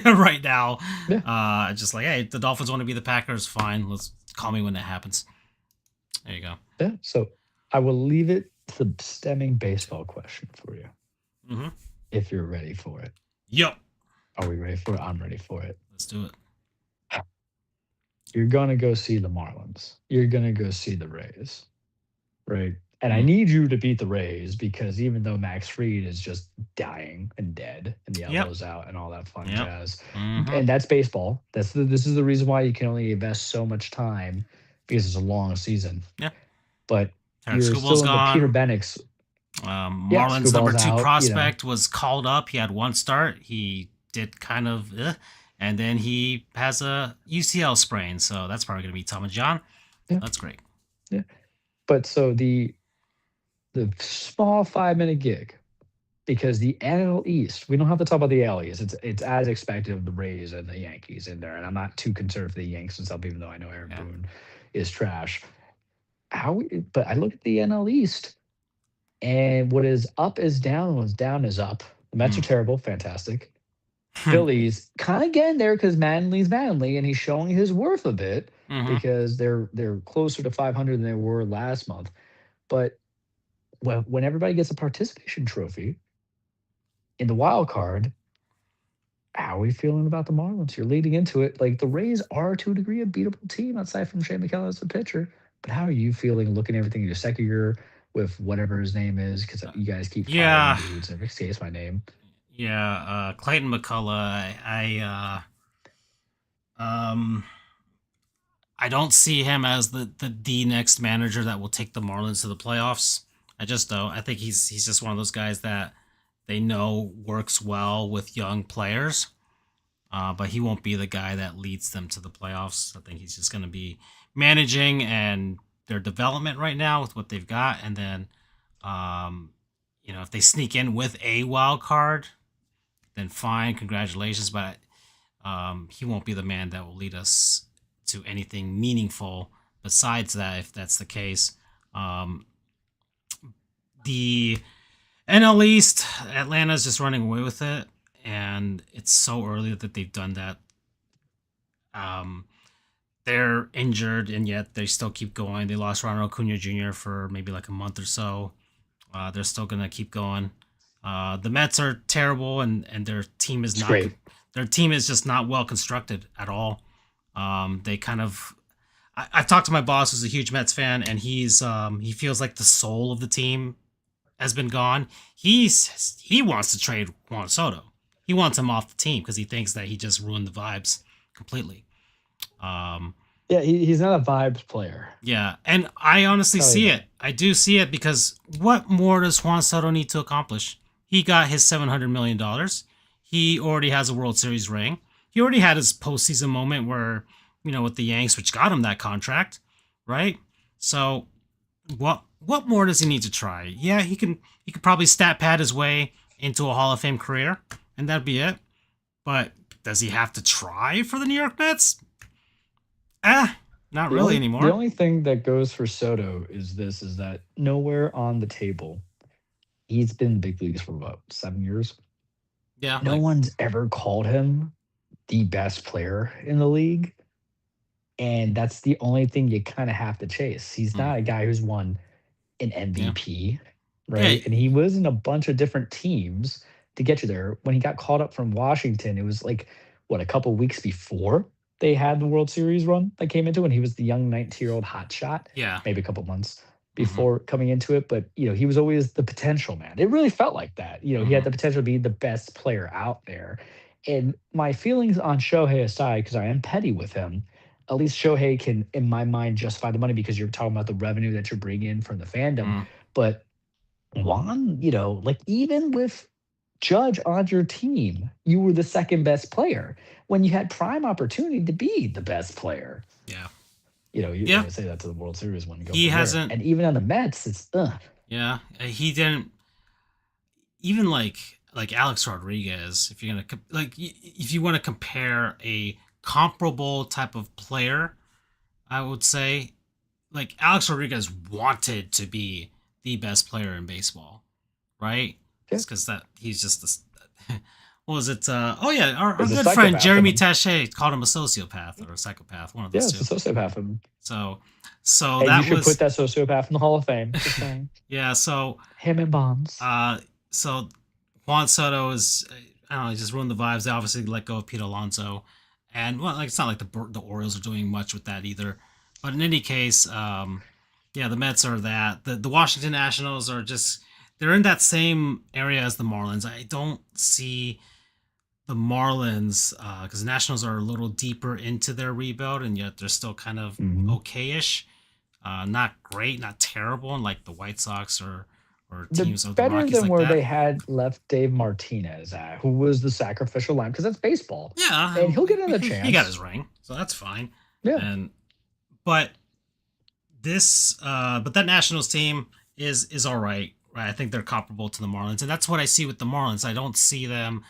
right now. Yeah, Just like, hey, the Dolphins want to be the Packers, fine. Let's call me when that happens. There you go. yeah. So I will leave it to the stemming baseball question for you, Mm-hmm. if you're ready for it. Yep. Are we ready for it? I'm ready for it. Let's do it. You're gonna go see the Marlins. You're gonna go see the Rays, right? And I Mm. need you to beat the Rays because even though Max Fried is just dying and dead and the Yep. elbows out and all that fun Yep. jazz, Mm-hmm. and that's baseball. This is the reason why you can only invest so much time because it's a long season. Yeah. But Terrence you're Scooball's still in the Peter gone. Benix. Yeah, Marlins number Screwball's two out. prospect was called up. He had one start. He did kind of, and then he has a UCL sprain. So that's probably going to be Tom and John. Yeah, That's great. yeah. But so the small 5 minute gig because the NL East, we don't have to talk about the AL East. It's as expected of the Rays and the Yankees in there, and I'm not too concerned for the Yanks and stuff, even though I know Aaron Yeah. Boone is trash. But I look at the NL East, and what is up is down, what's down is up. The Mets are Mm. terrible, fantastic. Phillies kind of getting there because Manley's Manley, and he's showing his worth a bit Mm-hmm. because they're closer to 500 than they were last month. But when everybody gets a participation trophy in the wild card, how are we feeling about the Marlins? You're leading into it. Like the Rays are to a degree a beatable team outside from Shane McCallum as a pitcher. But how are you feeling looking at everything in your second year with whatever his name is? Because you guys keep firing Yeah. dudes. Every case my name. Yeah. Clayton McCullough. Um, I don't see him as the next manager that will take the Marlins to the playoffs. I just don't. I think he's just one of those guys that they know works well with young players. But he won't be the guy that leads them to the playoffs. I think he's just going to be managing and their development right now with what they've got, and then, if they sneak in with a wild card, then fine, congratulations. But he won't be the man that will lead us to anything meaningful. Besides that, if that's the case, the NL East, Atlanta's just running away with it, and it's so early that they've done that. They're injured, and yet they still keep going. They lost Ronald Acuna Jr. for maybe like a month or so. They're still gonna keep going. The Mets are terrible, and their team is It's not. great. Their team is just not well constructed at all. They kind of. I've talked to my boss, who's a huge Mets fan, and he feels like the soul of the team has been gone. He wants to trade Juan Soto. He wants him off the team because he thinks that he just ruined the vibes completely. Um, Yeah, he's not a vibes player. yeah, and I honestly Tell you see that. it. I do see it because what more does Juan Soto need to accomplish? He got his $700 million. He already has a World Series ring. He already had his postseason moment where, with the Yanks, which got him that contract, right? So, what more does he need to try? Yeah, he could probably stat pad his way into a Hall of Fame career, and that'd be it. But does he have to try for the New York Mets? Not really The anymore. only thing that goes for Soto is that nowhere on the table, he's been in big leagues for about 7 years. Yeah, No one's ever called him the best player in the league, and that's the only thing you kind of have to chase. He's Mm, not a guy who's won an yeah. MVP, Yeah. right? And he was in a bunch of different teams to get you there. When he got called up from Washington, it was like what, a couple weeks before they had the World Series run that came into, when he was the young 19-year-old hotshot, Yeah. maybe a couple months Hmm. before coming into it. But he was always the potential man. It really felt like that. He had Hmm. the potential to be the best player out there. And my feelings on Shohei aside, because I am petty with him, at least Shohei can, in my mind, justify the money because you're talking about the revenue that you're bringing in from the fandom. Mm, But Juan, like even with Judge on your team, you were the second best player when you had prime opportunity to be the best player. yeah. You Yeah. always say that to the World Series when you go He from there. hasn't. And even on the Mets, it's Yeah. He didn't even like Alex Rodriguez. If you're gonna if you want to compare a comparable type of player, I would say like Alex Rodriguez wanted to be the best player in baseball, right? yeah, It's because that he's just this. What was it? Oh yeah, our there's a good friend psychopath in Jeremy him. Taché called him a sociopath or a psychopath, one of Yeah, those it's a two. sociopath in him. So, so Hey, you that should put was that sociopath in the Hall of Fame. Just saying. yeah. So, Him and Bonds. so Juan Soto is I don't know, he just ruined the vibes. They obviously let go of Pete Alonso, and well, like it's not like the Orioles are doing much with that either. But in any case, yeah, the Mets are that. The Washington Nationals are just they're in that same area as the Marlins. I don't see the Marlins because the Nationals are a little deeper into their rebuild, and yet they're still kind of Mhm. okayish. Not great, not terrible, and like the White Sox or They're teams of the better Rockies than like where that. they had left Dave Martinez at, who was the sacrificial lamb, because that's baseball. Yeah, And he'll get another he got his chance. ring, so that's fine. Yeah. And but but that Nationals team is all right. Right, I think they're comparable to the Marlins, and that's what I see with the Marlins. I don't see them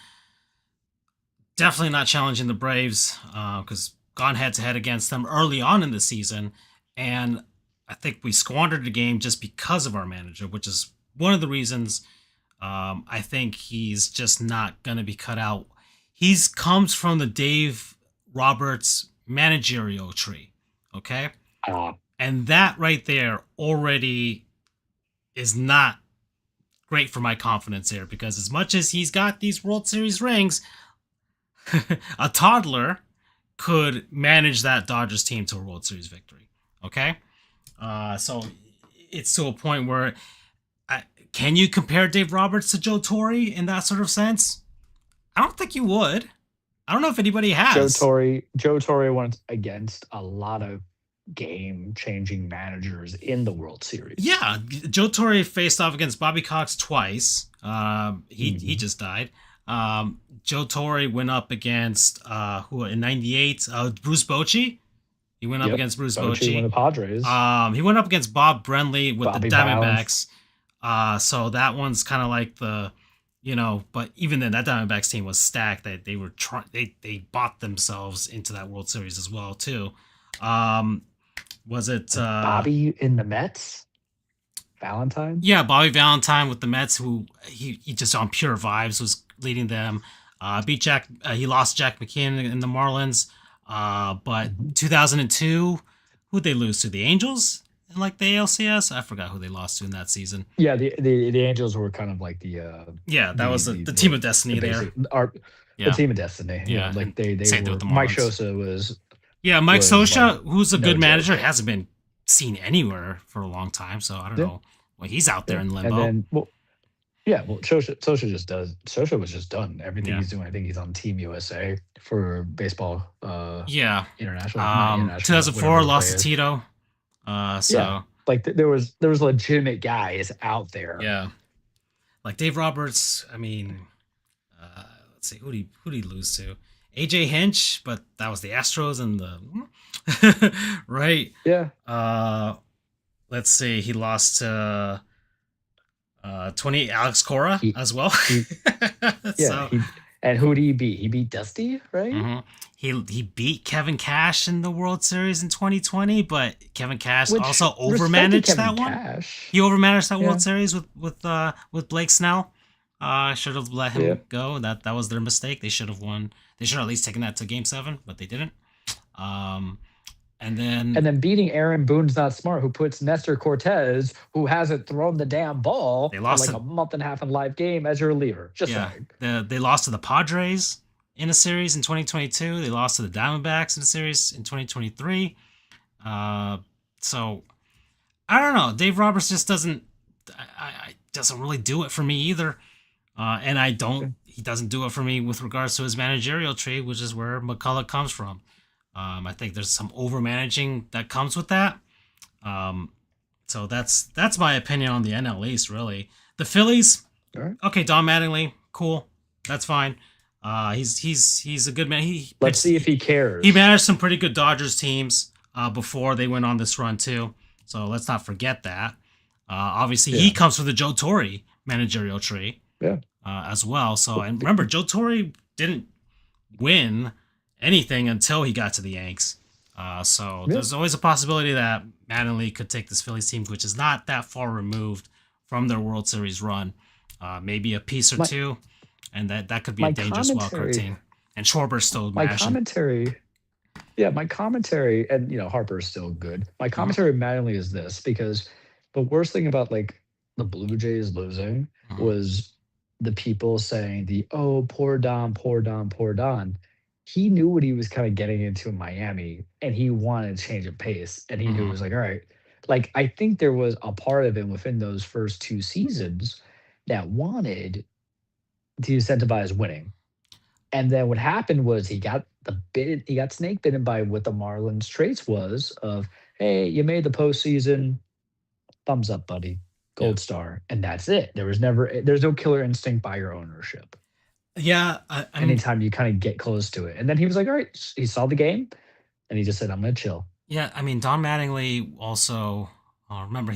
definitely not challenging the Braves because gone head to head against them early on in the season, and I think we squandered the game just because of our manager, which is one of the reasons I think he's just not going to be cut out. He's comes from the Dave Roberts managerial tree, okay, Uh, and that right there already is not great for my confidence here because as much as he's got these World Series rings, a toddler could manage that Dodgers team to a World Series victory. Okay, so it's to a point where can you compare Dave Roberts to Joe Torre in that sort of sense? I don't think you would. I don't know if anybody has. Joe Torre went against a lot of game-changing managers in the World Series. Yeah, Joe Torre faced off against Bobby Cox twice. He Mhm. just died. Joe Torre went up against who in '98? Bruce Bochy. He went up Yep. against Bruce Bochy won Bochy. the Padres. He went up against Bob Brenly with the Bobby Balance. Diamondbacks. So that one's kind of like but even then, that Diamondbacks team was stacked. They were trying. They bought themselves into that World Series as well too. Was it? Bobby in the Mets. Valentine. Yeah, Bobby Valentine with the Mets, who he just on pure vibes was leading them. Beat Jack. He lost Jack McKeon in the Marlins. But Mhm. 2002, who'd they lose to? The Angels in like the ALCS. I forgot who they lost to in that season. Yeah, the Angels were kind of like Yeah, that the was the the team of the destiny there. basic art the Yeah, team of destiny. yeah, Like and they same thing with were the Mike Marlins. Sosa Yeah, Mike was like Scioscia, who's a no good manager, joke. hasn't been seen anywhere for a long time. So I don't Yeah, know. Well, he's out there yeah. in And limbo. then Sosa was just done. Everything Yeah, he's doing, I think he's on Team USA for baseball yeah. international, not international, but whatever 2004 the play lost to is. Tito. Yeah. So Like there was legitimate guys out there. yeah, like Dave Roberts. I mean, let's see, who'd he lose to? AJ Hinch, but that was the Astros and the right. Yeah. Uh, let's see, he lost to 20 Alex Cora He as well. he yeah, So and who did he beat? He beat Dusty, right? mhm. He beat Kevin Cash in the World Series in 2020, but Kevin Cash Which also respected overmanaged Kevin that one. Cash. He overmanaged that World Yeah. Series with Blake Snell. Should have let Yeah. him go. That was their mistake. They should have won. They should have at least taken that to Game 7, but they didn't. Um, and And then then beating Aaron Boone's not smart, who puts Nestor Cortez, who hasn't thrown the damn ball they for lost like to a month and a half in live game as your reliever. Just yeah, saying. they lost to the Padres in a series in 2022. They lost to the Diamondbacks in a series in 2023. Uh, so I don't know. Dave Roberts just doesn't really do it for me either. And I don't. He doesn't do it for me with regards to his managerial tree, which is where McCullough comes from. I think there's some over managing that comes with that. Um, so that's my opinion on the NL East. Really, the Phillies. All right. Okay, Don Mattingly, cool. That's fine. He's a good man. Let's see if he cares. He managed some pretty good Dodgers teams before they went on this run too. So let's not forget that. Obviously, he Yeah. comes from the Joe Torre managerial tree Yeah. as well. So and remember, Joe Torre didn't win anything until he got to the Yanks. So Yeah. there's always a possibility that Mattingly could take this Phillies team, which is not that far removed from their World Series run. Maybe a piece or My two, and that could be a my dangerous wildcard commentary team. And Schwarber's still my mashing. commentary Yeah, my commentary, and Harper is still good. My Uh-huh. commentary mainly is this because the worst thing about like the Blue Jays losing Uh-huh. was the people saying oh, poor Don, poor Don, poor Don. He knew what he was kind of getting into in Miami and he wanted to change of pace. And he knew it Uh-huh. was like, all right. Like I think there was a part of him within those first two seasons that wanted to incentivize winning. And then what happened was he got snake bitten by what the Marlins traits was of, hey, you made the postseason, thumbs up, buddy, Yeah. gold star, and that's it. There's no killer instinct by your ownership. Yeah. I'm. Anytime you kind of get close to it, and then he was like, all right, he saw the game, and he just said, I'm gonna chill. Yeah. I mean, Don Mattingly also. Remember,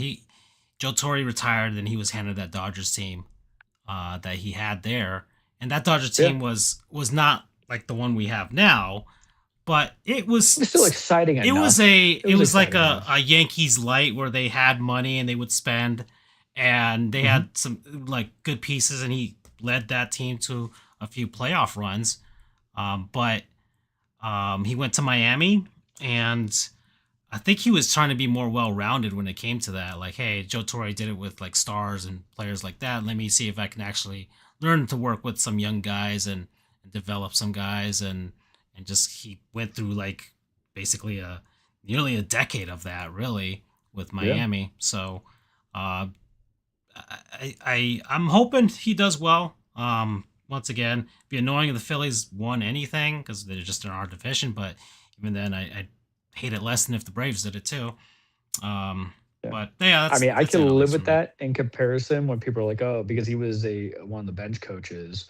Joe Torre retired, and he was handed that Dodgers team that he had there, and that Dodger Yeah, team was not like the one we have now, but it was still exciting enough. It it was was like exciting enough. a Yankees light where they had money and they would spend, and they Hmm. had some like good pieces, and he led that team to a few playoff runs. But he went to Miami, and I think he was trying to be more well rounded when it came to that. Like, hey, Joe Torre did it with like stars and players like that. Let me see if I can actually learn to work with some young guys and develop some guys and just he went through like basically a nearly a decade of that really with Yeah, Miami. So uh, I'm hoping he does well. Once again, it'd be annoying if the Phillies won anything because they're just in our division. But even then, I hate it less than if the Braves did it too. Um, yeah. but yeah, I mean, I that's can NL live East for with me. that in comparison when people are like, oh, because he was a one of the bench coaches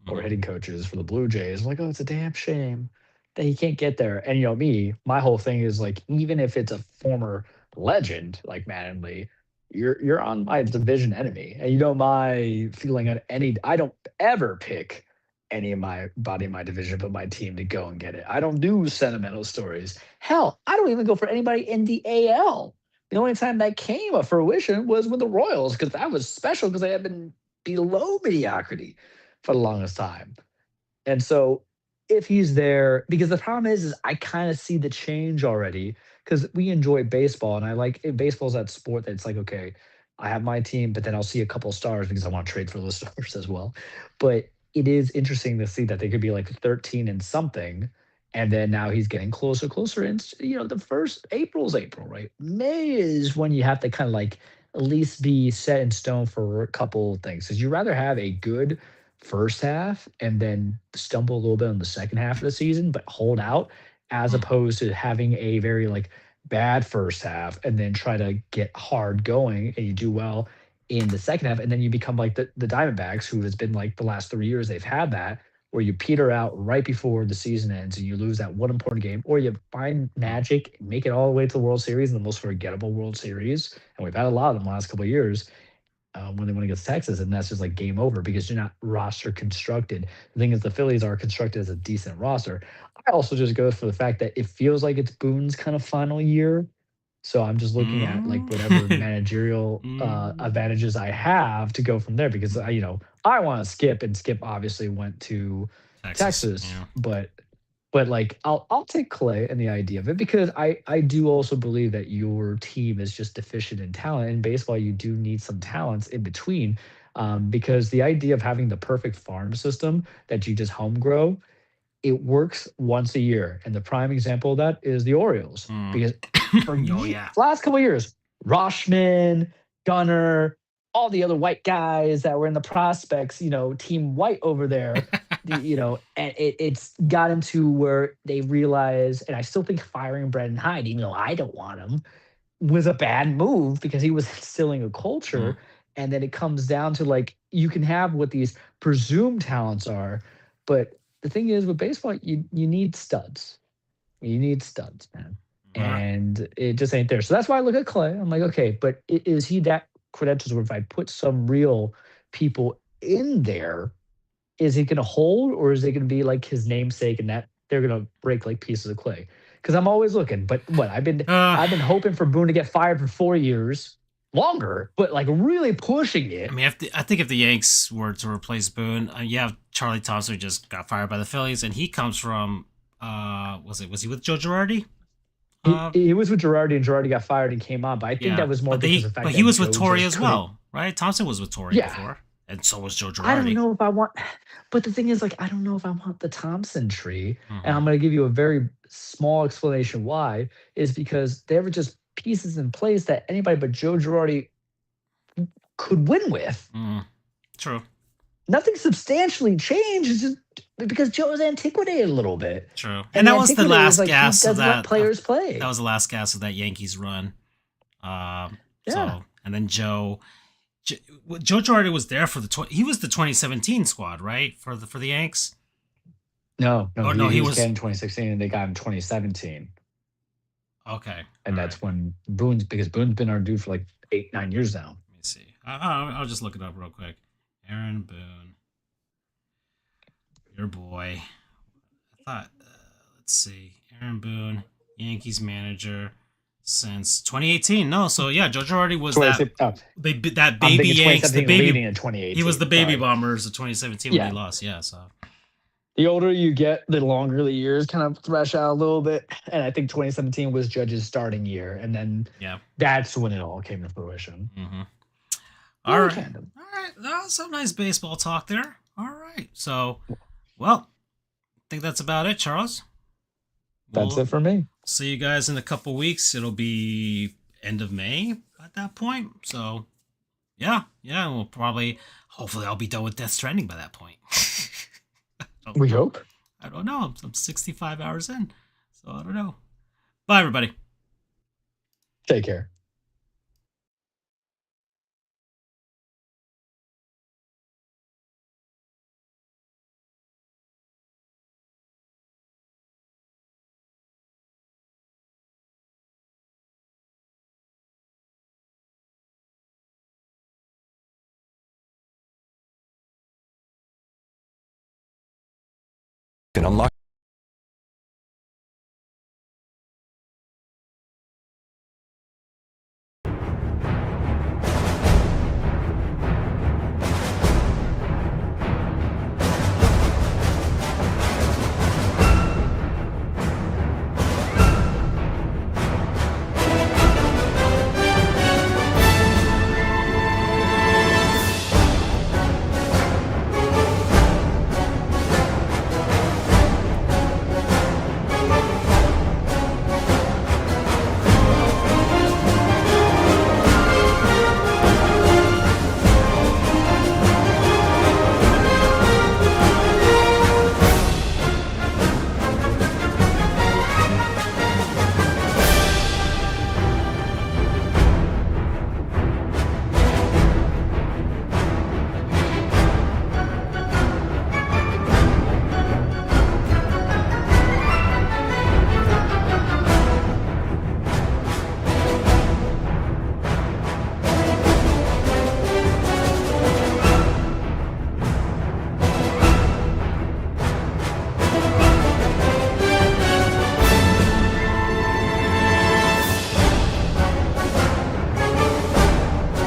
or Mhm. hitting coaches for the Blue Jays. I'm like, oh, it's a damn shame that he can't get there. And me, my whole thing is like, even if it's a former legend like Mattingly, you're on my division enemy, and my feeling on any. I don't ever pick any of my body in my division, but my team to go and get it. I don't do sentimental stories. Hell, I don't even go for anybody in the AL. The only time that came a fruition was with the Royals because that was special because they had been below mediocrity for the longest time. And so if he's there, because the problem is I kind of see the change already because we enjoy baseball and I like baseball's that sport that's like, okay, I have my team, but then I'll see a couple stars because I want to trade for those stars as well. But it is interesting to see that they could be like 13 and something. And then now he's getting closer, closer. And, the first April's April, right? May is when you have to kind of like at least be set in stone for a couple things. Because you rather have a good first half and then stumble a little bit in the second half of the season, but hold out as Mhm. opposed to having a very like bad first half and then try to get hard going and you do well in the second half and then you become like the Diamondbacks who has been like the last 3 years they've had that where you peter out right before the season ends and you lose that one important game or you find Mhm. magic make it all the way to the World Series and the most forgettable World Series and we've had a lot of them the last couple of years when they went against Texas, and that's just like game over because you're not roster constructed. The thing is, the Phillies are constructed as a decent roster. I also just go for the fact that it feels like it's Boone's kind of final year, So I'm just looking at like whatever managerial advantages I have to go from there because I want to skip, and Skip obviously went to Texas. Texas, Yeah. but like I'll take Clay and the idea of it because I do also believe that your team is just deficient in talent. In baseball, you do need some talents in between, because the idea of having the perfect farm system that you just home grow, it works once a year. And the prime example of that is the Orioles Mm. because for Oh yeah. last couple of years, Roshman, Gunner, all the other white guys that were in the prospects, Team White over there, and it's gotten to where they realize, and I still think firing Brendan Hyde, even though I don't want him, was a bad move because he was instilling a Mm. culture. And then it comes down to like you can have what these presumed talents are, but the thing is with baseball, you need studs. You need studs, man. All right. And it just ain't there. So that's why I look at Clay. I'm like, okay, but is he that credentials where if I put some real people in there, is he gonna hold or is it gonna be like his namesake and that they're gonna break like pieces of clay? Because I'm always looking. But what Uh, I've been hoping for Boone to get fired for 4 years longer, but like really pushing I it. mean, I think if the Yanks were to replace Boone, you have Charlie Thompson, who just got fired by the Phillies, and he comes from, was he with Joe Girardi? He was with Girardi and Girardi got fired and came on, but I think Yeah, that was more but because of the fact he that was with Joe Torrey just as couldn't. well, right? Thompson was with Torrey Yeah, before, and so was Joe I don't Girardi. know if I want, but the thing is, like, I don't know if I want the Thompson tree. And Mm-hmm. I'm going to give you a very small explanation why is because they were just pieces in place that anybody but Joe Girardi could win with. Mm, true, Nothing substantially changed. It's just because Joe's antiquated a little bit. true, And and the that was the antiquity is last like he gas of doesn't let that. players That play. was the last gas of that Yankees run. Yeah. So and then Joe Girardi was there for he was the 2017 squad, right? For the Yanks. No, Oh no, he he was was getting 2016 and they got him 2017. okay. And All right. that's when because Boone's been our dude for like 8, 9 years now. Let me see. I'll just look it up real quick. Aaron Boone, your boy. I thought. Let's see. Aaron Boone, Yankees manager since 2018. No, so yeah, Joe Girardi was that 2016. Oh, that I'm baby thinking Yanks, the 2017 leading baby. in He was the 2018. baby Sorry. Bombers of 2017 when they Yeah. lost. Yeah, so The older you get, the longer the years kind of thresh out a little bit. And I think 2017 was Judge's starting year. And then yeah. that's when it all came to fruition. Mm-hmm. All Really right. kind of. All right. That was some nice baseball talk there. All right. So, well, I think that's about it, Charles. That's We'll it for me. see you guys in a couple weeks. It'll be end of May at that point. So, yeah. We'll hopefully, I'll be done with Death Stranding by that point. We hope. I don't know. I'm 65 hours in. So, I don't know. Bye, everybody. Take care. Can unlock